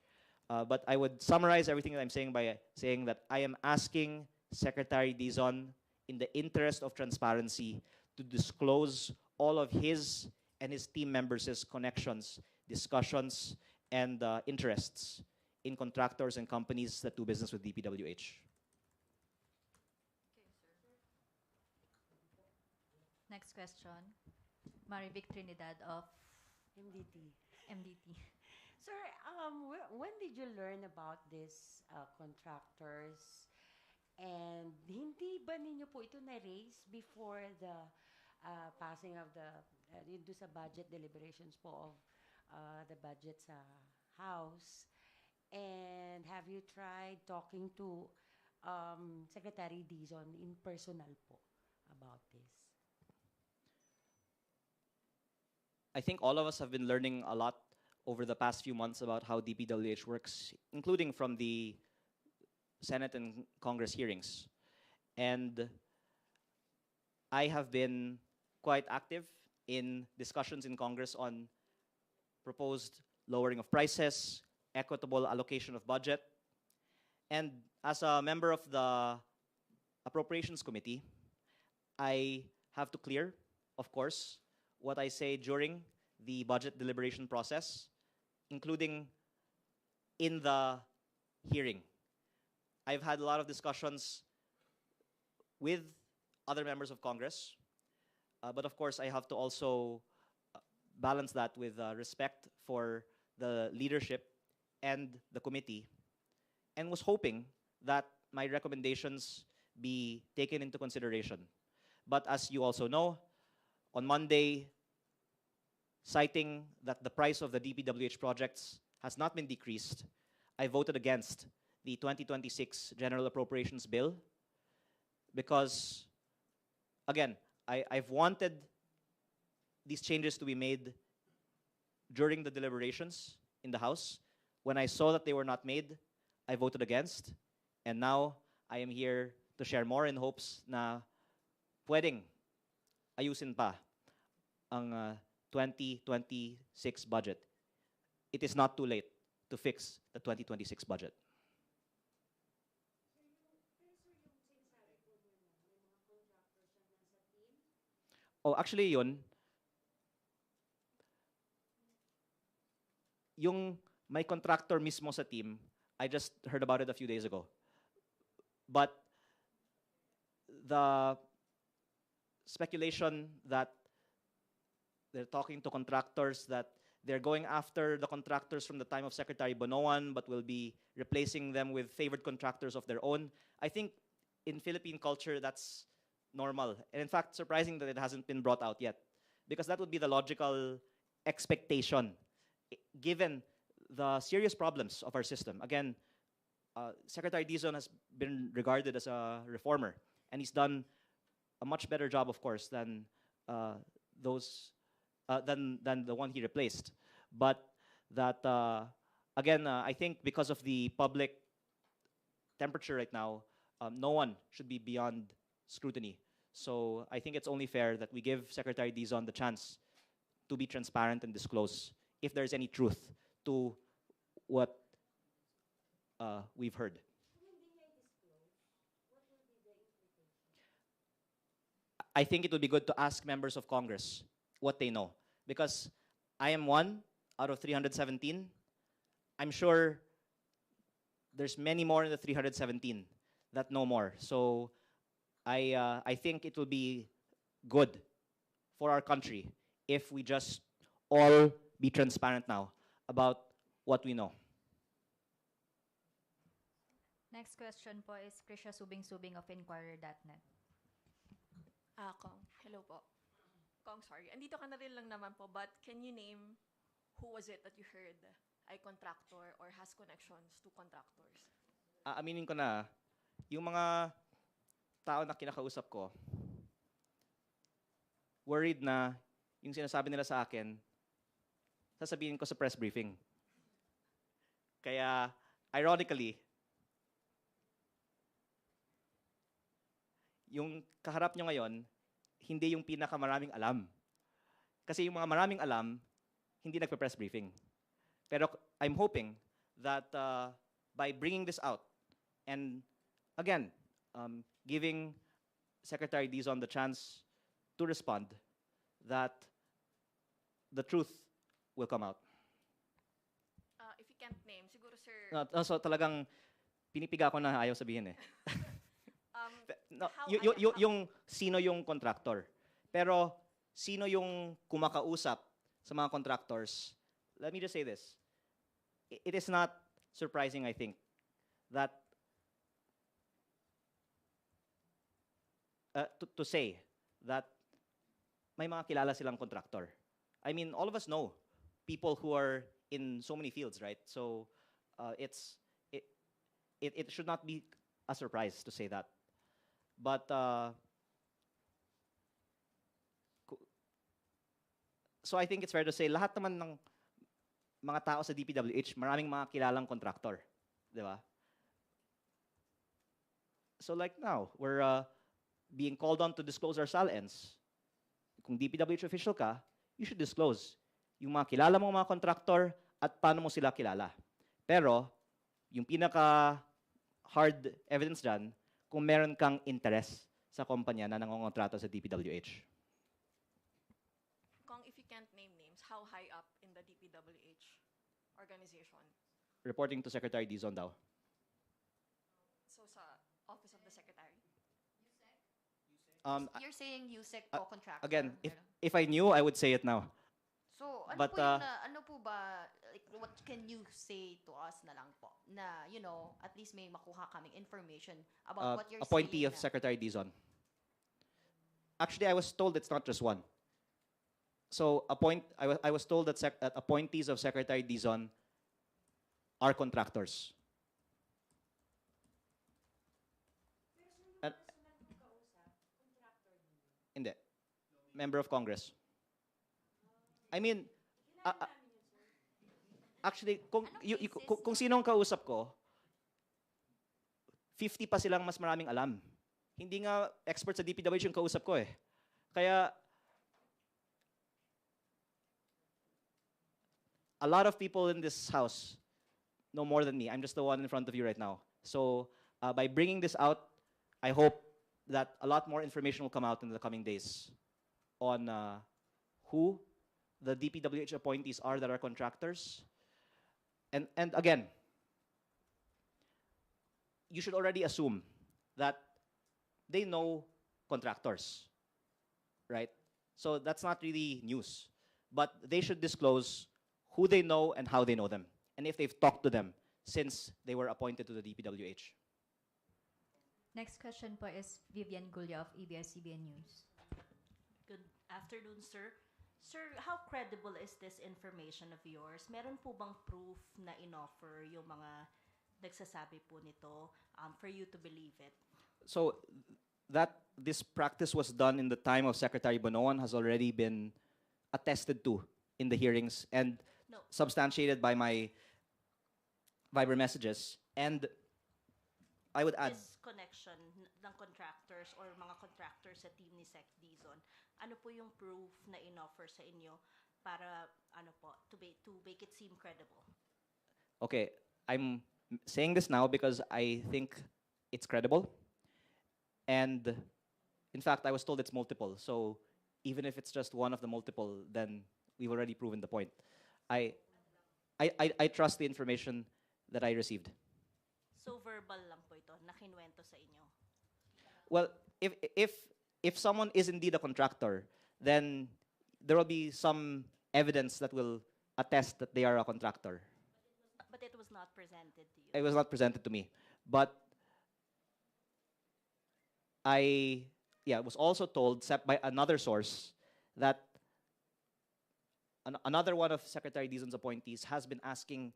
But I would summarize everything that I'm saying by saying that I am asking Secretary Dizon, in the interest of transparency, to disclose all of his and his team members' connections, discussions, and interests in contractors and companies that do business with DPWH. Next question. Marivic Trinidad of MDT. MDT. Sir, when did you learn about this contractors? And hindi ba ninyo po ito na-raise before the passing of the do sa budget deliberations po of the budget sa House? And have you tried talking to Secretary Dizon in personal po about this? I think all of us have been learning a lot over the past few months about how DPWH works, including from the Senate and Congress hearings. And I have been quite active in discussions in Congress on proposed lowering of prices, equitable allocation of budget. And as a member of the Appropriations Committee, I have to clear, of course, what I say during the budget deliberation process, including in the hearing. I've had a lot of discussions with other members of Congress, but of course I have to also balance that with respect for the leadership and the committee, and was hoping that my recommendations be taken into consideration. But as you also know, on Monday, citing that the price of the DPWH projects has not been decreased, I voted against the 2026 General Appropriations Bill because, again, I've wanted these changes to be made during the deliberations in the House. When I saw that they were not made, I voted against. And now I am here to share more in hopes na pwedeng ayusin pa ang 2026 budget. It is not too late to fix the 2026 budget. Oh, actually yun, yung may contractor mismo sa team, I just heard about it a few days ago. But the speculation that they're talking to contractors, that they're going after the contractors from the time of Secretary Bonoan, but will be replacing them with favored contractors of their own. I think in Philippine culture, that's normal. And in fact, surprising that it hasn't been brought out yet. Because that would be the logical expectation, given the serious problems of our system. Again, Secretary Dizon has been regarded as a reformer, and he's done a much better job, of course, than than the one he replaced. But that again, I think because of the public temperature right now, no one should be beyond scrutiny. So I think it's only fair that we give Secretary Dizon the chance to be transparent and disclose if there's any truth to what we've heard. I think it would be good to ask members of Congress what they know. Because I am one out of 317. I'm sure there's many more in the 317 that know more. So I think it will be good for our country if we just all be transparent now about what we know. Next question po is Krisha Subing-Subing of Inquirer.net. Kong, hello po. Kong, sorry. Andito ka na rin lang naman po, but can you name who was it that you heard ay contractor or has connections to contractors? Aminin ko na, yung mga tao na kinakausap ko, worried na yung sinasabi nila sa akin, sasabihin ko sa press briefing. Kaya, ironically, yung kaharap nyo ngayon, hindi yung pinakamaraming alam. Kasi yung mga maraming alam, hindi nagpe-press briefing. Pero I'm hoping that by bringing this out, and again, giving Secretary Dizon the chance to respond, that the truth will come out. If you can't name, siguro sir... So talagang pinipiga ko na ayaw sabihin eh. No, how yung sino yung contractor. Pero sino yung kumakausap sa mga contractors, let me just say this. It is not surprising, I think, that to say that may mga kilala silang contractor. I mean, all of us know people who are in so many fields, right? So it should not be a surprise to say that. But so I think it's fair to say lahat naman ng mga tao sa DPWH, maraming mga kilalang contractor, di ba? So like now, we're being called on to disclose our SALNs. Kung DPWH official ka, you should disclose yung mga kilala mong mga contractor at paano mo sila kilala. Pero yung pinaka hard evidence dyan, kung meron kang interest sa kumpanya na nangongontrato sa DPWH. Kong, if you can't name names, how high up in the DPWH organization? Reporting to Secretary Dizon daw. So sa Office of the Secretary? You're saying USEC po contractor. Again, if I knew, I would say it now. So, ano But, po yung ano po ba, like, what can you say to us na lang po? Na, you know, at least may makuha kaming information about what you're Appointee saying. of Secretary Dizon. Actually, I was told it's not just one. So I was told that appointees of Secretary Dizon are contractors. Hindi. Member of Congress. I mean, actually, kung sinong kausap ko, 50 pa silang mas maraming alam. Hindi nga expert sa DPWH yung kausap ko eh. Kaya, a lot of people in this house know more than me. I'm just the one in front of you right now. So by bringing this out, I hope that a lot more information will come out in the coming days on who the DPWH appointees are that are contractors. And again, you should already assume that they know contractors, right? So that's not really news. But they should disclose who they know and how they know them, and if they've talked to them since they were appointed to the DPWH. Next question po is Vivian Gulya of ABS-CBN News. Good afternoon, sir. Sir, how credible is this information of yours? Meron po bang proof na in-offer yung mga nagsasabi po nito for you to believe it? So that this practice was done in the time of Secretary Bonoan has already been attested to in the hearings and No. substantiated by my Viber messages. And I would add, This connection ng contractors or mga contractors sa team ni Sec Dizon, ano po yung proof na in-offer sa inyo para ano po to make it seem credible? okay, I'm saying this now because I think it's credible. And in fact, I was told it's multiple. So even if it's just one of the multiple, then we've already proven the point. I trust the information that I received. So verbal lang po ito, na kinuwento sa inyo. Well, if someone is indeed a contractor, then there will be some evidence that will attest that they are a contractor. But it was not presented to you. It was not presented to me. But I was also told by another source that another one of Secretary Dizon's appointees has been asking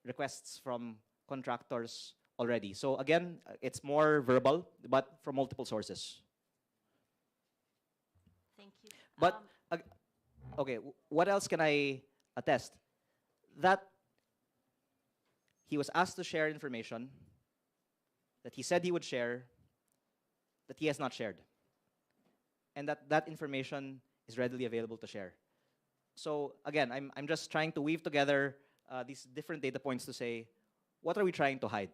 requests from contractors already. So again, it's more verbal, but from multiple sources. Thank you. But okay, what else can I attest? That he was asked to share information that he said he would share, that he has not shared, and that information is readily available to share. So again, I'm just trying to weave together these different data points to say, what are we trying to hide?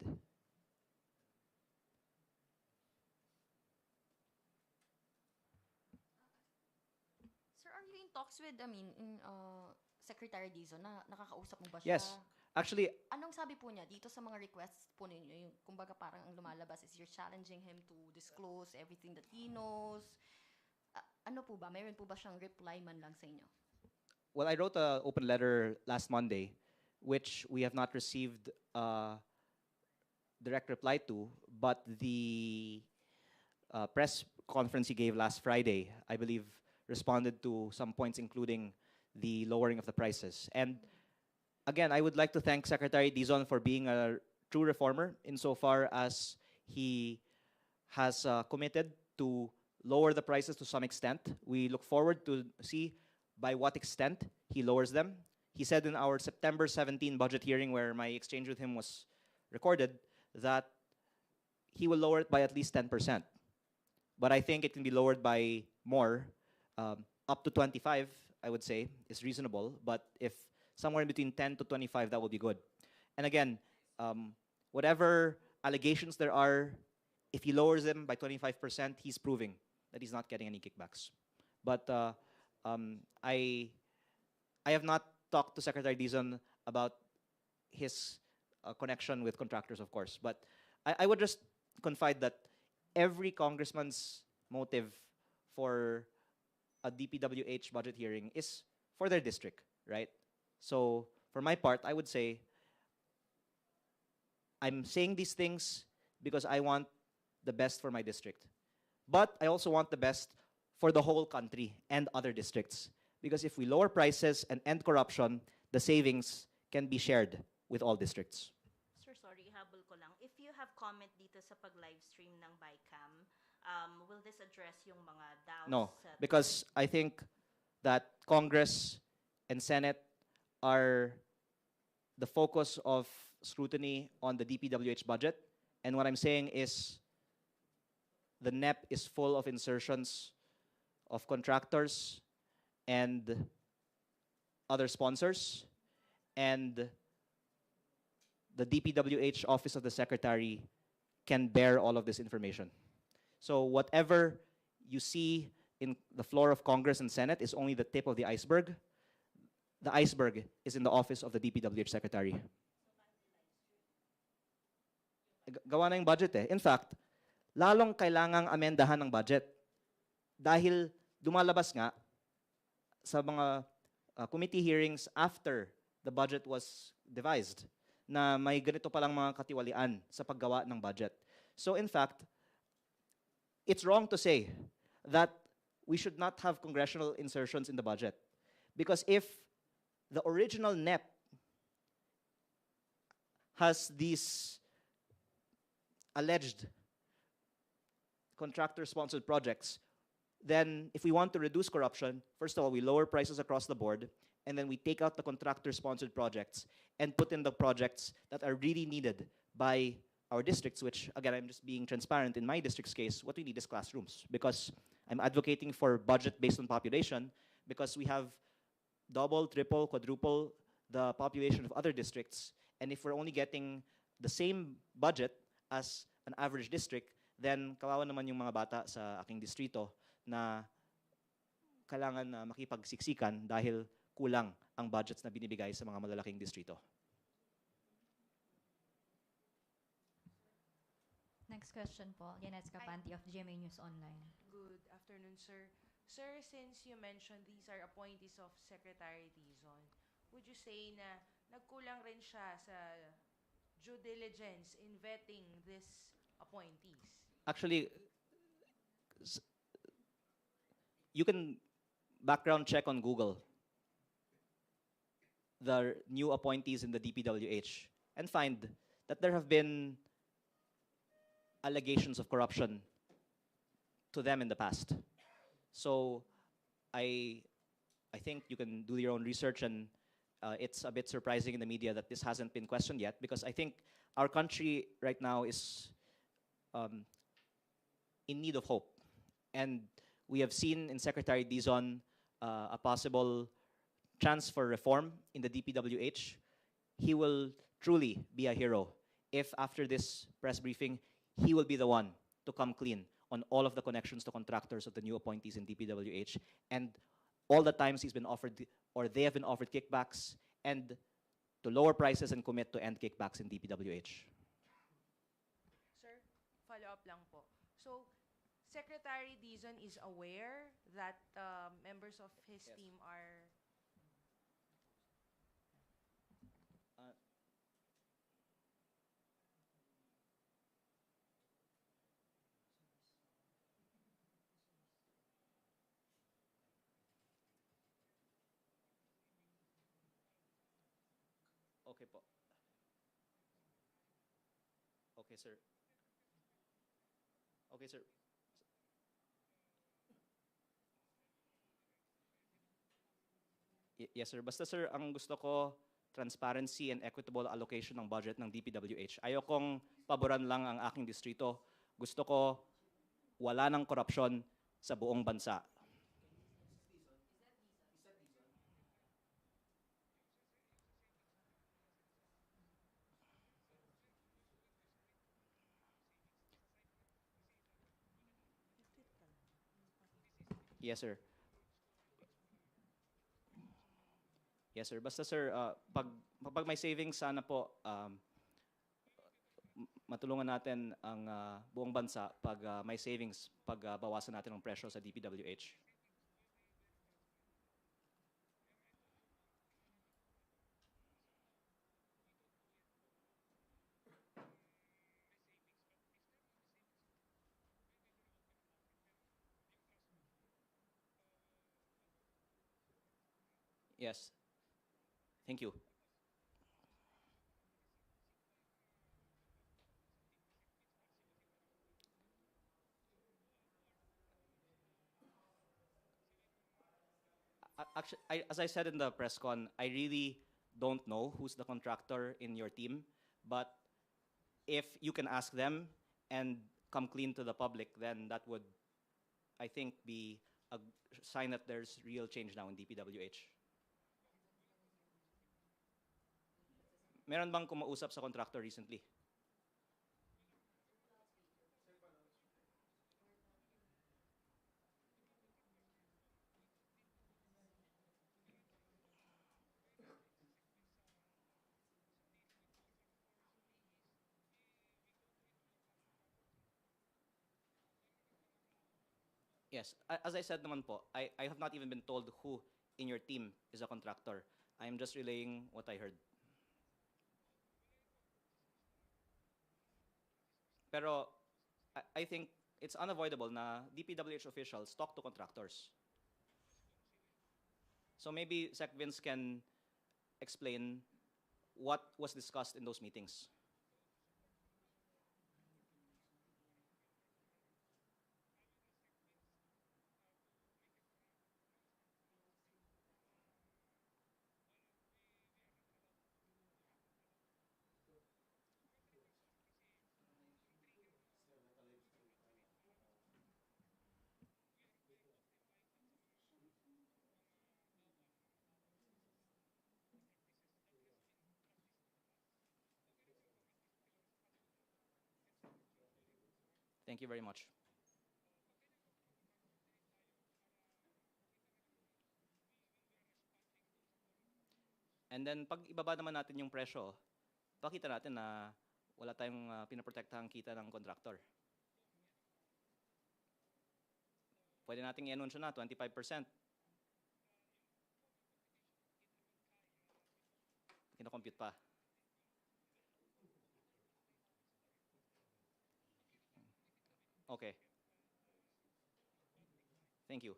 Sir, are you in talks with, Secretary Dizon na nakakausap mo ba siya? Yes, actually, Anong sabi po niya dito sa mga requests po ninyo? Yung, kumbaga parang ang lumalabas is you're challenging him to disclose everything that he knows. Ano po ba? Mayroon po ba siyang reply man lang sa inyo? well, I wrote an open letter last Monday, which we have not received direct reply to, but the press conference he gave last Friday, I believe, responded to some points, including the lowering of the prices. And again, I would like to thank Secretary Dizon for being a true reformer insofar as he has committed to lower the prices to some extent. We look forward to see by what extent he lowers them. He said in our September 17 budget hearing, where my exchange with him was recorded, that he will lower it by at least 10%. But I think it can be lowered by more, up to 25, I would say, is reasonable. But if somewhere in between 10 to 25, that will be good. And again, whatever allegations there are, if he lowers them by 25%, he's proving that he's not getting any kickbacks. But I have not talked to Secretary Dizon about his connection with contractors, of course. But I would just confide that every congressman's motive for a DPWH budget hearing is for their district, right? So for my part, I would say I'm saying these things because I want the best for my district. But I also want the best for the whole country and other districts. Because if we lower prices and end corruption, the savings can be shared with all districts. Sir, sorry, habol ko lang. If you have comment dito sa pag-livestream ng BICAM, will this address yung mga doubts? No, because I think that Congress and Senate are the focus of scrutiny on the DPWH budget. And what I'm saying is the NEP is full of insertions of contractors and other sponsors. and the DPWH Office of the Secretary can bear all of this information. So whatever you see in the floor of Congress and Senate is only the tip of the iceberg. The iceberg is in the office of the DPWH Secretary. Gawa na yung budget eh. In fact, lalong kailangang amendahan ng budget dahil dumalabas nga sa mga committee hearings after the budget was devised na may ganito palang mga katiwalian sa paggawa ng budget. So in fact, it's wrong to say that we should not have congressional insertions in the budget. Because if the original NEP has these alleged contractor-sponsored projects, then if we want to reduce corruption, first of all, we lower prices across the board, and then we take out the contractor-sponsored projects and put in the projects that are really needed by our districts, which, again, I'm just being transparent. In my district's case, what we need is classrooms, because I'm advocating for budget based on population, because we have double, triple, quadruple the population of other districts, and if we're only getting the same budget as an average district, then kawawa naman yung mga bata sa aking distrito na kailangan na makipagsiksikan dahil kulang ang budgets na binibigay sa mga malalaking distrito. Next question po, Yanet Capanti of GMA News Online. Good afternoon, sir. Sir, since you mentioned these are appointees of Secretary Dizon, would you say na nagkulang rin siya sa due diligence in vetting these appointees? Actually, you can background check on Google the new appointees in the DPWH and find that there have been allegations of corruption to them in the past. So I think you can do your own research, and it's a bit surprising in the media that this hasn't been questioned yet, because I think our country right now is in need of hope. And we have seen in Secretary Dizon a possible chance for reform in the DPWH. He will truly be a hero if after this press briefing, he will be the one to come clean on all of the connections to contractors of the new appointees in DPWH, and all the times he's been offered, or they have been offered kickbacks, and to lower prices and commit to end kickbacks in DPWH. Sir, follow-up lang po. So, Secretary Dizon is aware that members of his Yes. team are... Okay po. Okay, sir. Okay, sir. Yes, sir. Basta, sir, ang gusto ko, transparency and equitable allocation ng budget ng DPWH. Ayokong paboran lang ang aking distrito. Gusto ko wala ng korupsyon sa buong bansa. Yes, sir. Yes, sir. Basta, sir, pag may savings, sana po matulungan natin ang buong bansa pag may savings, pag bawasan natin ang presyo sa DPWH. Yes. Thank you. Actually, as I said in the press con, I really don't know who's the contractor in your team, but if you can ask them and come clean to the public, then that would, I think, be a a, sign that there's real change now in DPWH. Meron bang kumausap sa contractor recently? Yes, as I said naman po, I have not even been told who in your team is a contractor. I'm just relaying what I heard. Pero I think it's unavoidable na DPWH officials talk to contractors. So maybe Sec Vince can explain what was discussed in those meetings. Thank you very much. And then pag ibaba naman natin yung presyo, pakita natin na wala tayong pinaprotektahang kita ng contractor. Pwede nating i-anunsyo na 25%. Kino-compute pa. Okay. Thank you.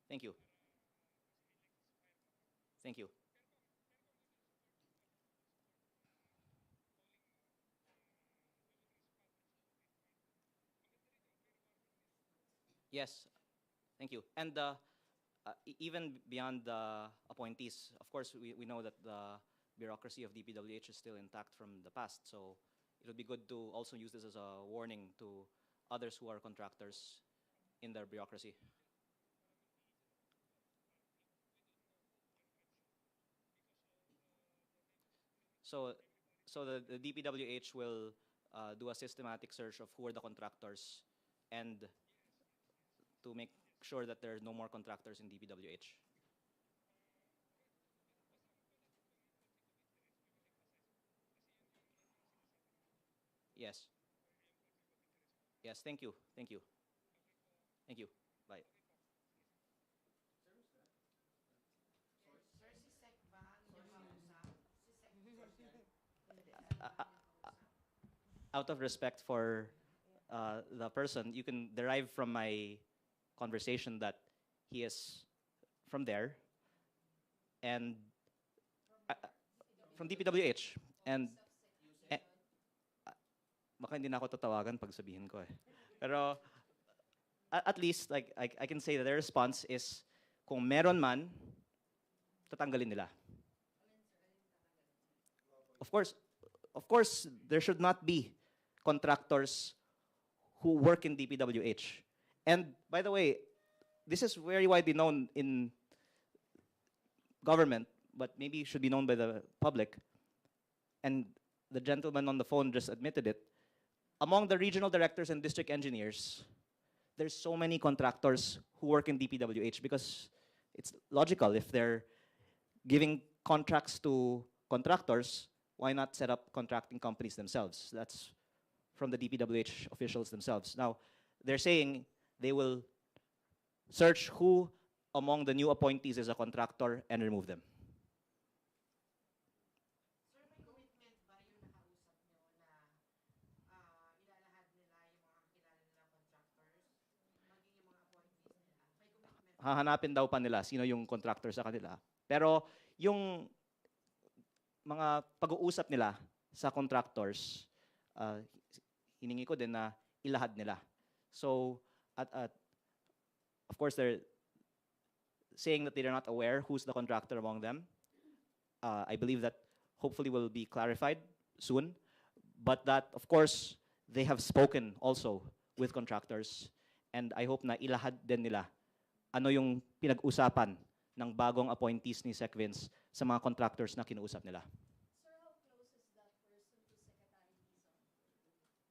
Thank you. Thank you. Yes, thank you. And even beyond the appointees, of course, we know that the bureaucracy of DPWH is still intact from the past. So it would be good to also use this as a warning to others who are contractors in their bureaucracy. So, the DPWH will do a systematic search of who are the contractors and to make sure that there are no more contractors in DPWH. Yes. Yes, thank you. Thank you. Thank you. Bye. Out of respect for the person, you can derive from my conversation that he is from there and from DPWH. And baka hindi na ako tatawagan pag sabihin ko eh. Pero at least like I can say that their response is kung meron man, tatanggalin nila. Of course, there should not be contractors who work in DPWH. And by the way, this is very widely known in government, but maybe should be known by the public. And the gentleman on the phone just admitted it. Among the regional directors and district engineers, there's so many contractors who work in DPWH because it's logical. If they're giving contracts to contractors, why not set up contracting companies themselves? That's from the DPWH officials themselves. Now, they're saying they will search who among the new appointees is a contractor and remove them. Sir, may commitment ba yung nakausap nyo na ilalahad nila yung mga kakilala nilang contractors, maging yung mga appointees nila? May commitment ba? Hahanapin daw pa nila sino yung contractor sa kanila. Pero yung mga pag-uusap nila sa contractors, hiningi ko din na ilahad nila. So, of course, they're saying that they're not aware who's the contractor among them. I believe that hopefully will be clarified soon. But that, of course, they have spoken also with contractors, and I hope na ilahad din nila ano yung pinag-usapan ng bagong appointees ni Sec Vince sa mga contractors na kinuusap nila. Sir, how close is that person to Secretary Dizon?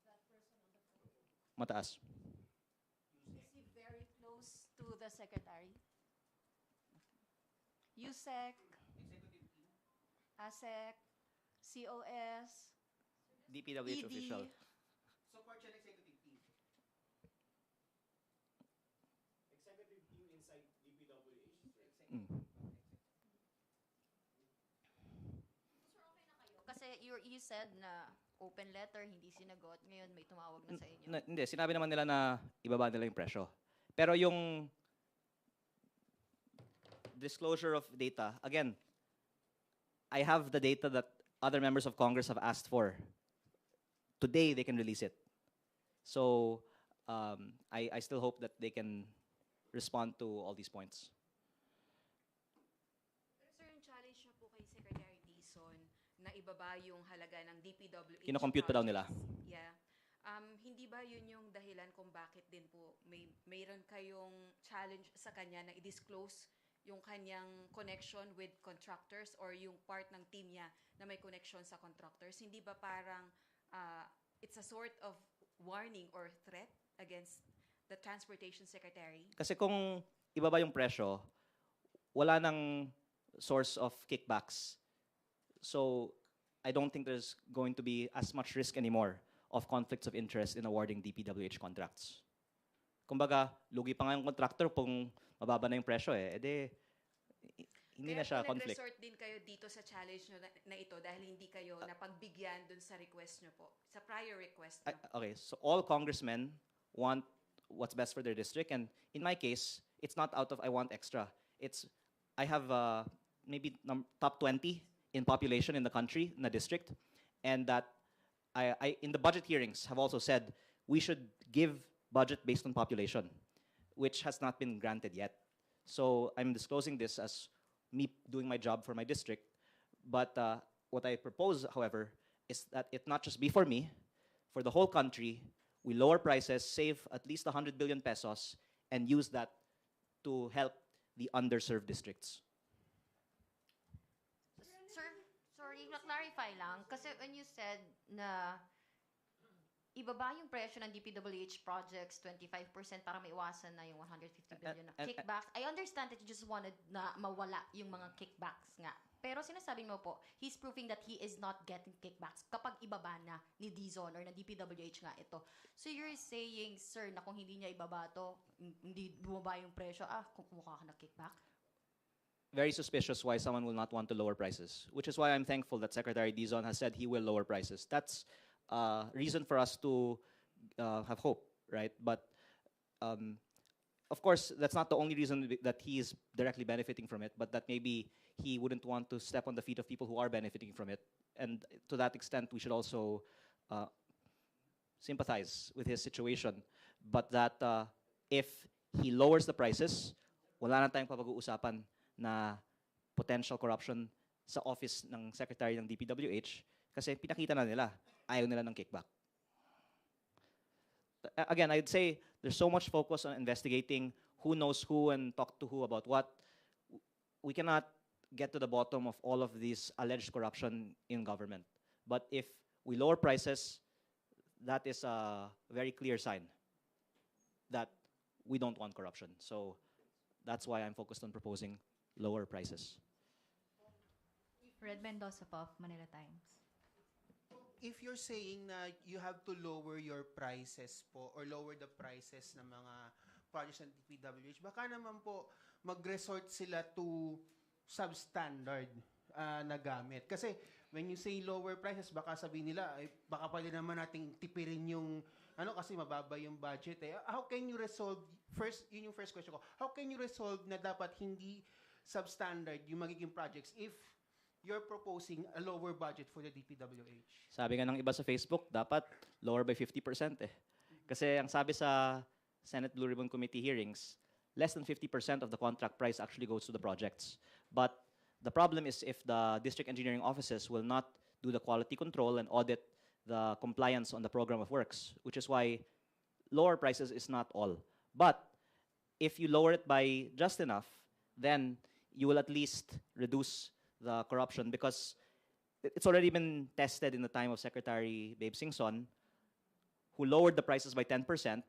That person on the phone? Mataas. Is he very close to the secretary? USEC, ASEC, COS, DPWH ED. official. Support siya ng executive team. Executive team inside DPWH. Kasi you said na open letter, hindi sinagot. Ngayon may tumawag na sa inyo. Hindi, sinabi naman nila na ibaba nila yung presyo. Pero yung disclosure of data, again, I have the data that other members of Congress have asked for. Today, they can release it. So, I still hope that they can respond to all these points. Pero sir, yung challenge niyo po kay Secretary Dizon na ibaba yung halaga ng DPWH Kino-compute pa daw nila. projects. Yeah. Hindi ba yun yung dahilan kung bakit din po mayroon kayong challenge sa kanya na i-disclose yung kanyang connection with contractors or yung part ng team niya na may connection sa contractors? Hindi ba parang it's a sort of warning or threat against the Transportation Secretary? Kasi kung ibaba yung presyo, wala nang source of kickbacks. So, I don't think there's going to be as much risk anymore of conflicts of interest in awarding DPWH contracts. Kumbaga, lugi pa nga yung contractor kung mababa na yung presyo eh. Hindi na siya conflict. Nag-resort din kayo dito sa challenge nyo na ito dahil hindi kayo napagbigyan dun sa request nyo po, sa prior request nyo. Okay, so all congressmen want what's best for their district, and in my case, it's not out of I want extra. It's I have maybe top 20 in population in the country, in the district, and that I in the budget hearings have also said we should give budget based on population, which has not been granted yet. So I'm disclosing this as me doing my job for my district. But what I propose, however, is that it not just be for me, for the whole country, we lower prices, save at least 100 billion pesos, and use that to help the underserved districts. Sir, sorry, na-clarify lang. Kasi when you said na ibaba yung presyo ng DPWH projects 25% para maiwasan na yung 150 billion na kickbacks. I understand that you just wanted na mawala yung mga kickbacks nga. Pero sinasabi mo po, he's proving that he is not getting kickbacks kapag ibaba na ni Dizon or na DPWH nga ito. So you're saying, sir, na kung hindi niya ibaba to, hindi bumaba yung presyo, kumuha ka na kickback? Very suspicious why someone will not want to lower prices, which is why I'm thankful that Secretary Dizon has said he will lower prices. That's reason for us to have hope, right? But of course, that's not the only reason that he is directly benefiting from it, but that maybe he wouldn't want to step on the feet of people who are benefiting from it. And to that extent, we should also sympathize with his situation. But that if he lowers the prices, wala na tayong papag-uusapan na potential corruption sa office ng Secretary ng DPWH kasi pinakita na nila, ayaw nila ng kickback. Again, I'd say there's so much focus on investigating who knows who and talk to who about what. We cannot get to the bottom of all of this alleged corruption in government. But if we lower prices, that is a very clear sign that we don't want corruption. So that's why I'm focused on proposing lower prices. Red Mendoza po, Manila Times. If you're saying na you have to lower your prices po or lower the prices ng mga projects ng DPWH, baka naman po mag-resort sila to substandard na gamit. Kasi when you say lower prices, baka sabihin nila, baka pwede naman nating tipirin yung kasi mababa yung budget eh. How can you resolve, yun yung first question ko, how can you resolve na dapat hindi substandard yung magiging projects if you're proposing a lower budget for the DPWH? Sabi nga ng iba sa Facebook, dapat lower by 50% eh. Kasi ang sabi sa Senate Blue Ribbon Committee hearings, less than 50% of the contract price actually goes to the projects. But the problem is if the district engineering offices will not do the quality control and audit the compliance on the program of works, which is why lower prices is not all. But if you lower it by just enough, then you will at least reduce the corruption, because it's already been tested in the time of Secretary Babe Singson, who lowered the prices by 10%.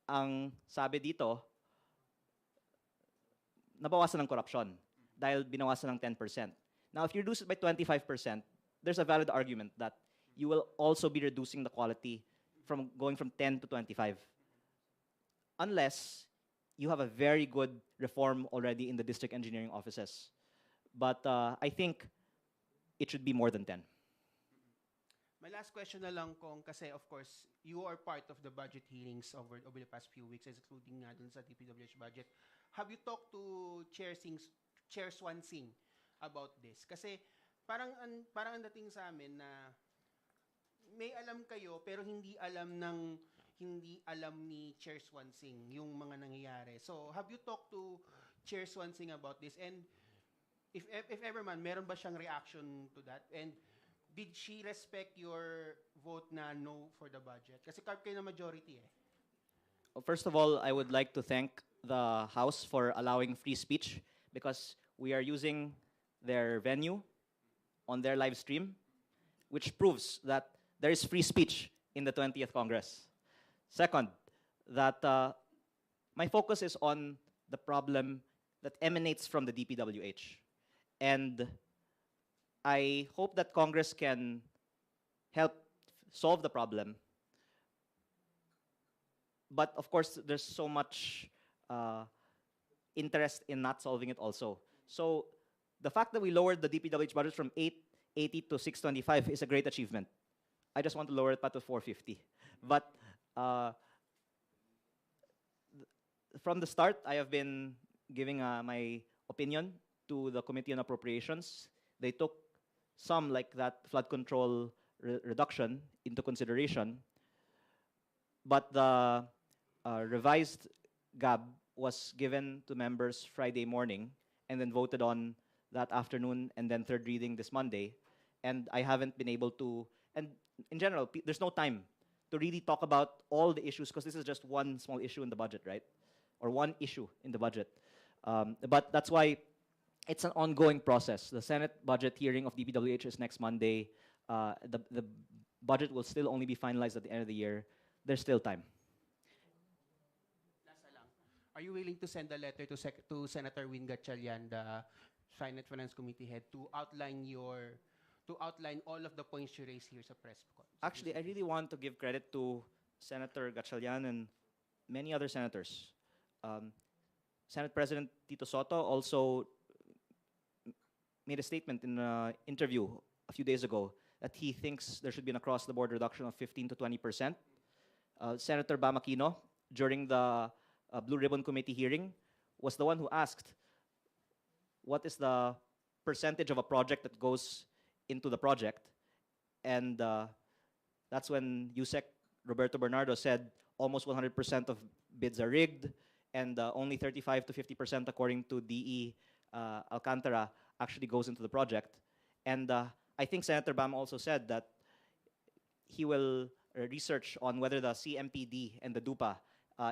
Ang sabi dito, nabawasan ng corruption dahil binawasan ng 10%. Now, if you reduce it by 25%, there's a valid argument that you will also be reducing the quality from going from 10 to 25. Unless you have a very good reform already in the district engineering offices. But I think it should be more than 10. My last question na lang, Kong, kasi of course, you are part of the budget hearings over the past few weeks, including nga dun sa DPWH budget. Have you talked to Chair Swansing about this? Kasi parang ang dating sa amin na may alam kayo pero hindi alam ni Chair Swansing yung mga nangyayari. So, have you talked to Chair Swansing about this? And if ever man, meron ba siyang reaction to that? And did she respect your vote na no for the budget? Kasi carb kayo na majority eh. First of all, I would like to thank the House for allowing free speech, because we are using their venue on their live stream, which proves that there is free speech in the 20th Congress. Second, that my focus is on the problem that emanates from the DPWH. And I hope that Congress can help solve the problem. But of course, there's so much interest in not solving it also. So the fact that we lowered the DPWH budget from 880 to 625 is a great achievement. I just want to lower it back to 450. But from the start, I have been giving my opinion to the Committee on Appropriations. They took some, like that flood control reduction, into consideration. But the revised GAB was given to members Friday morning and then voted on that afternoon, and then third reading this Monday. And I haven't been able to, and in general, there's no time to really talk about all the issues, because this is just one small issue in the budget, right? Or one issue in the budget. But that's why it's an ongoing process. The Senate budget hearing of DPWH is next Monday. The budget will still only be finalized at the end of the year. There's still time. Are you willing to send a letter to Senator Win Gatchalian, the Senate Finance Committee head, to outline all of the points you raised here sa press con? Actually, I really want to give credit to Senator Gatchalian and many other senators. Senate President Tito Soto also made a statement in an interview a few days ago that he thinks there should be an across-the-board reduction of 15 to 20%. Senator Bam Aquino, during the Blue Ribbon Committee hearing, was the one who asked, what is the percentage of a project that goes into the project? And that's when USEC Roberto Bernardo said almost 100% of bids are rigged, and only 35 to 50%, according to DE Alcantara, actually goes into the project. And I think Senator Bam also said that he will research on whether the CMPD and the DUPA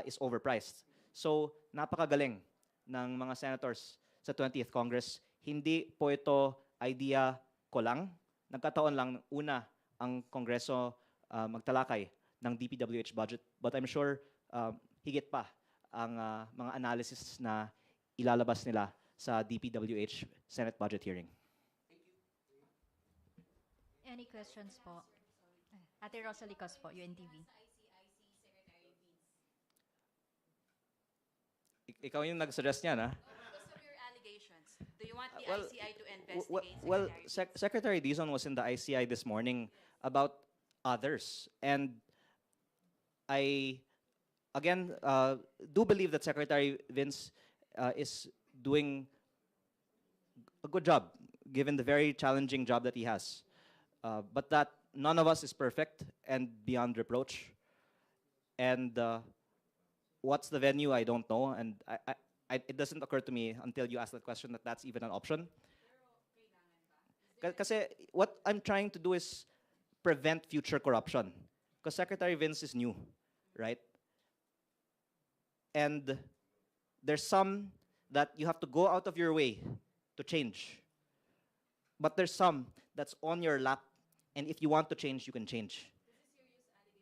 is overpriced. So, napakagaling ng mga senators sa 20th Congress. Hindi po ito idea ko lang. Nagkataon lang, una, ang Kongreso magtalakay ng DPWH budget. But I'm sure higit pa ang mga analysis na ilalabas nila sa DPWH Senate budget hearing. Any questions po? Ate Rosalie Cos po, UNTV. Ikaw yung nag-suggest niyan, ha? Because of your allegations, do you want the Well, ICI to investigate Well, Secretary Secretary Dizon was in the ICI this morning about others. And I, again, do believe that Secretary Vince is doing a good job, given the very challenging job that he has. But that none of us is perfect and beyond reproach. And what's the venue, I don't know. And it doesn't occur to me until you ask that question that that's even an option. Kasi what I'm trying to do is prevent future corruption. Because Secretary Vince is new, right? And there's some that you have to go out of your way to change. But there's some that's on your lap, and if you want to change, you can change.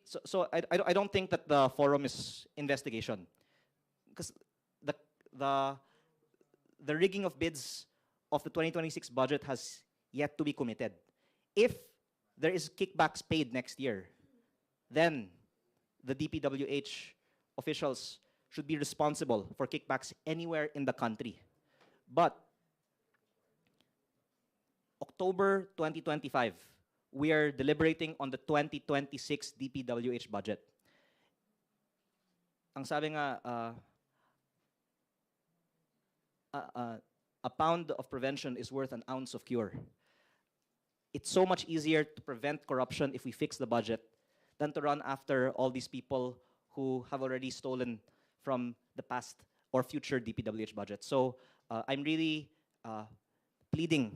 So I don't think that the forum is investigation. Because the, the, the rigging of bids of the 2026 budget has yet to be committed. If there is kickbacks paid next year, then the DPWH officials should be responsible for kickbacks anywhere in the country. But October 2025, we are deliberating on the 2026 DPWH budget. Ang sabi nga, a pound of prevention is worth an ounce of cure. It's so much easier to prevent corruption if we fix the budget than to run after all these people who have already stolen from the past or future DPWH budget. So I'm really pleading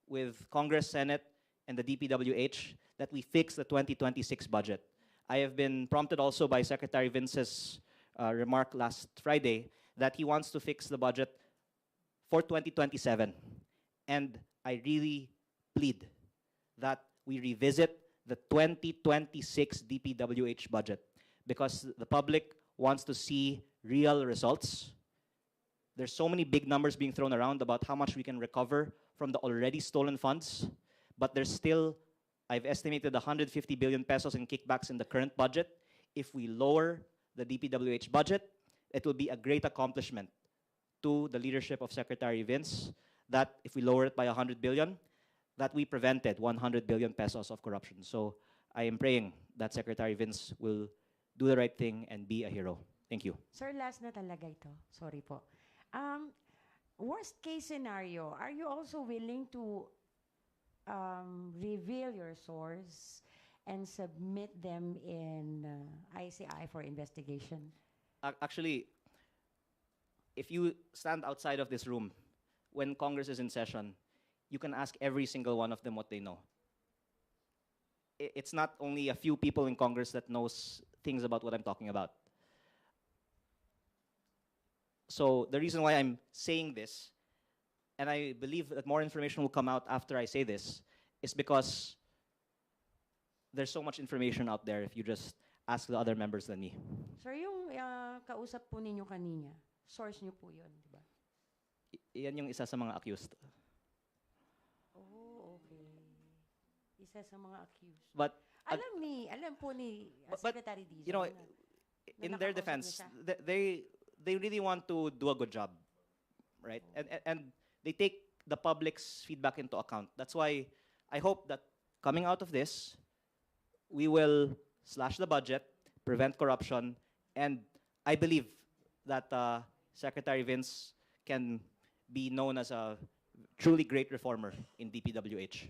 with Congress, Senate, and the DPWH that we fix the 2026 budget. I have been prompted also by Secretary Vince's remark last Friday that he wants to fix the budget for 2027. And I really plead that we revisit the 2026 DPWH budget because the public wants to see real results. There's so many big numbers being thrown around about how much we can recover from the already stolen funds, but there's still, I've estimated 150 billion pesos in kickbacks in the current budget. If we lower the DPWH budget, it will be a great accomplishment to the leadership of Secretary Vince that if we lower it by 100 billion, that we prevented 100 billion pesos of corruption. So I am praying that Secretary Vince will do the right thing and be a hero. Thank you. Sir, last na talaga ito. Sorry po. Worst case scenario, are you also willing to reveal your source and submit them in ICI for investigation? Actually, if you stand outside of this room when Congress is in session, you can ask every single one of them what they know. It's not only a few people in Congress that knows things about what I'm talking about. So the reason why I'm saying this, and I believe that more information will come out after I say this, is because there's so much information out there if you just ask the other members than me. Sir, yung kausap po ninyo kanina, source nyo po yun, di ba? Yan yung isa sa mga accused. Oh, okay. Isa sa mga accused. But alam po ni Secretary Dizon. You know, na in their nakakausap defense, niya siya. they really want to do a good job, right? And they take the public's feedback into account. That's why I hope that coming out of this, we will slash the budget, prevent corruption, and I believe that Secretary Vince can be known as a truly great reformer in DPWH.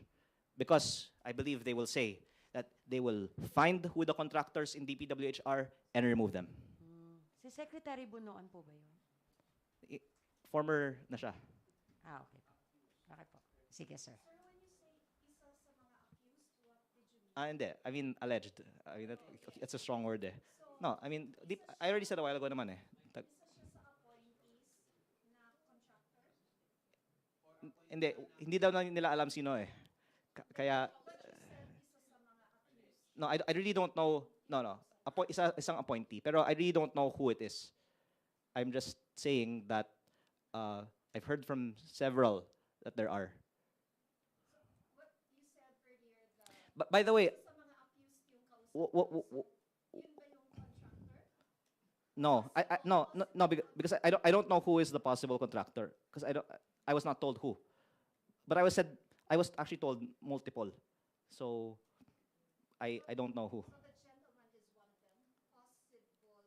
Because I believe they will say that they will find who the contractors in DPWH are and remove them. Si Secretary Bunoan po ba yun? Former na siya. Okay po. Okay po. Sige, sir. Hindi. I mean, alleged. I mean, that's a strong word eh. No, I mean, I already said a while ago naman eh. Hindi daw nila alam sino eh. Kaya, no, I really don't know. No. Isang appointee. Pero I really don't know who it is. I'm just saying that I've heard from several that there are. But by the way, no, because I don't know who is the possible contractor because I was not told who, but I was actually told multiple, so I don't know who.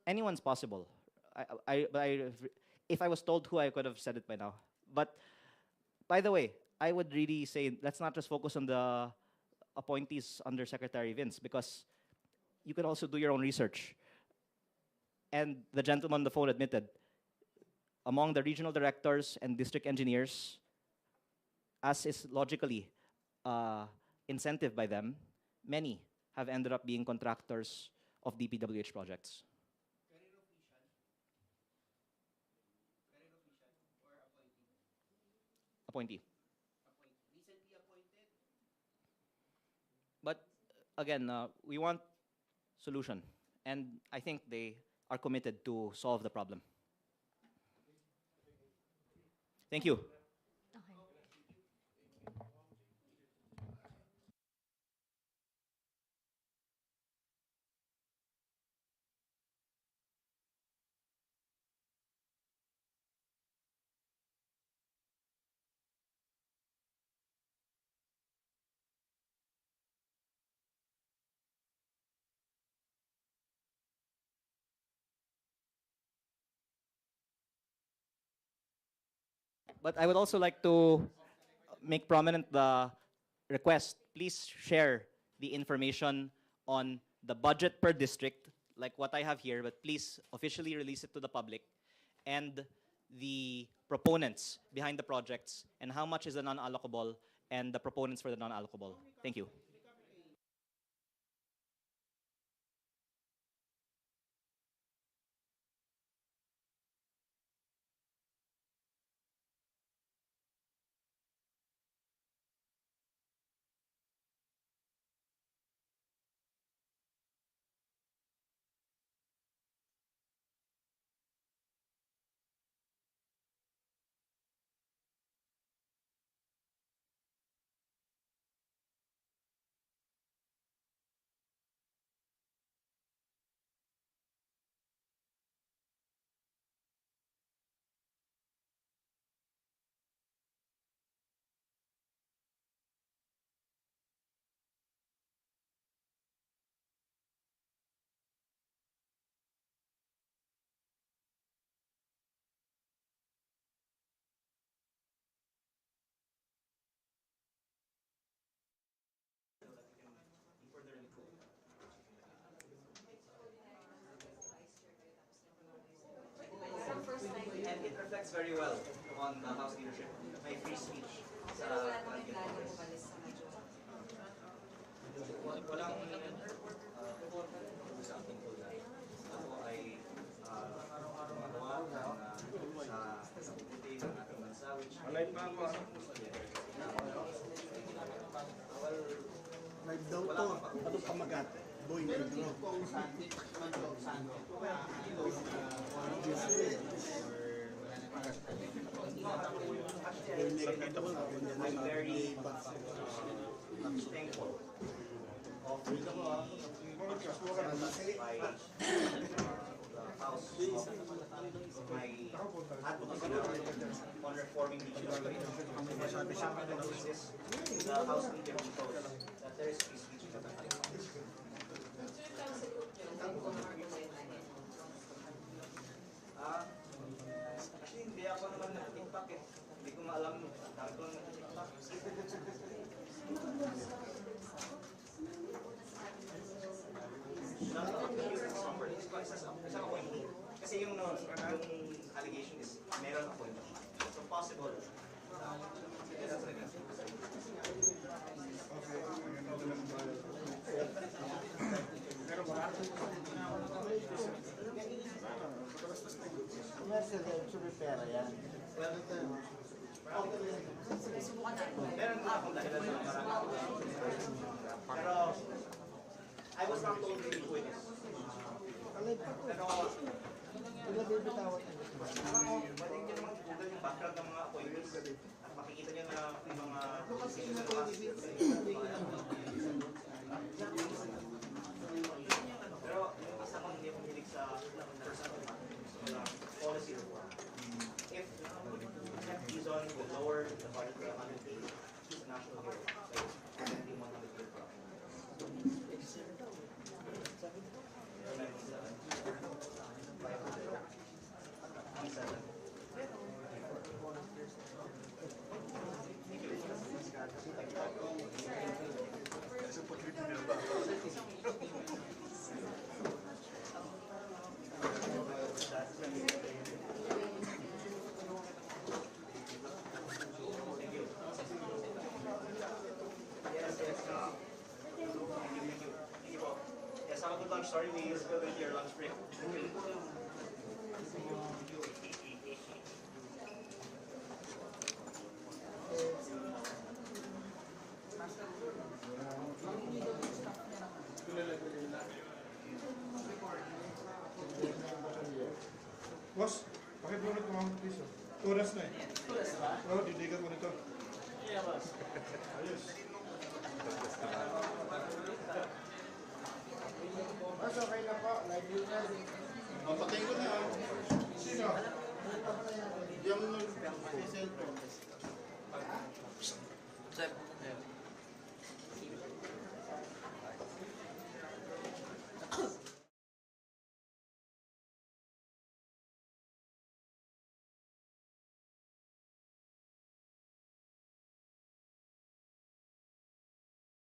Anyone's possible. If I was told who, I could have said it by now. But by the way, I would really say let's not just focus on the appointees under Secretary Vince because you could also do your own research. And the gentleman on the phone admitted, among the regional directors and district engineers, as is logically incentive by them, many have ended up being contractors of DPWH projects. Appointee. Recently appointed? But again, we want solution, and I think they are committed to solve the problem. Thank you. Okay. But I would also like to make prominent the request. Please share the information on the budget per district, like what I have here, but please officially release it to the public, and the proponents behind the projects, and how much is the non-allocable, and the proponents for the non-allocable. Thank you. And it reflects very well on the House leadership. My free speech. Walang usang tungkol na ako ay gumagawa sa kabuti ng ating bansa, which Live daw to. Ano pa magat? Boy, negro. I'm very thankful of the by the House of my advocacy on reforming the judiciary. The House leader shows that there is free speech in the country. Actually, hindi ako naman nag-TikTok eh. Hindi ko maalam dahil ko nag-TikTok. Kasi yung allegation is meron ako. So possible. Meron na akong dahilan sa marami. Pero I was not told to do it. Pero pwede nyo naman Google yung background ng mga appointees at makikita nyo na yung mga decisions na pero isa akong hindi akong hilig sa personal policy reform. If Quezon will lower the budget for 100 days, he's a national hero. So, 100 days per Thank you. Sorry, we spilled in your lunch break. Boss, pakibunot ko mga piso. Turas na eh. Turas ba? Oo, didigan mo nito. Yeah, boss. Ayos.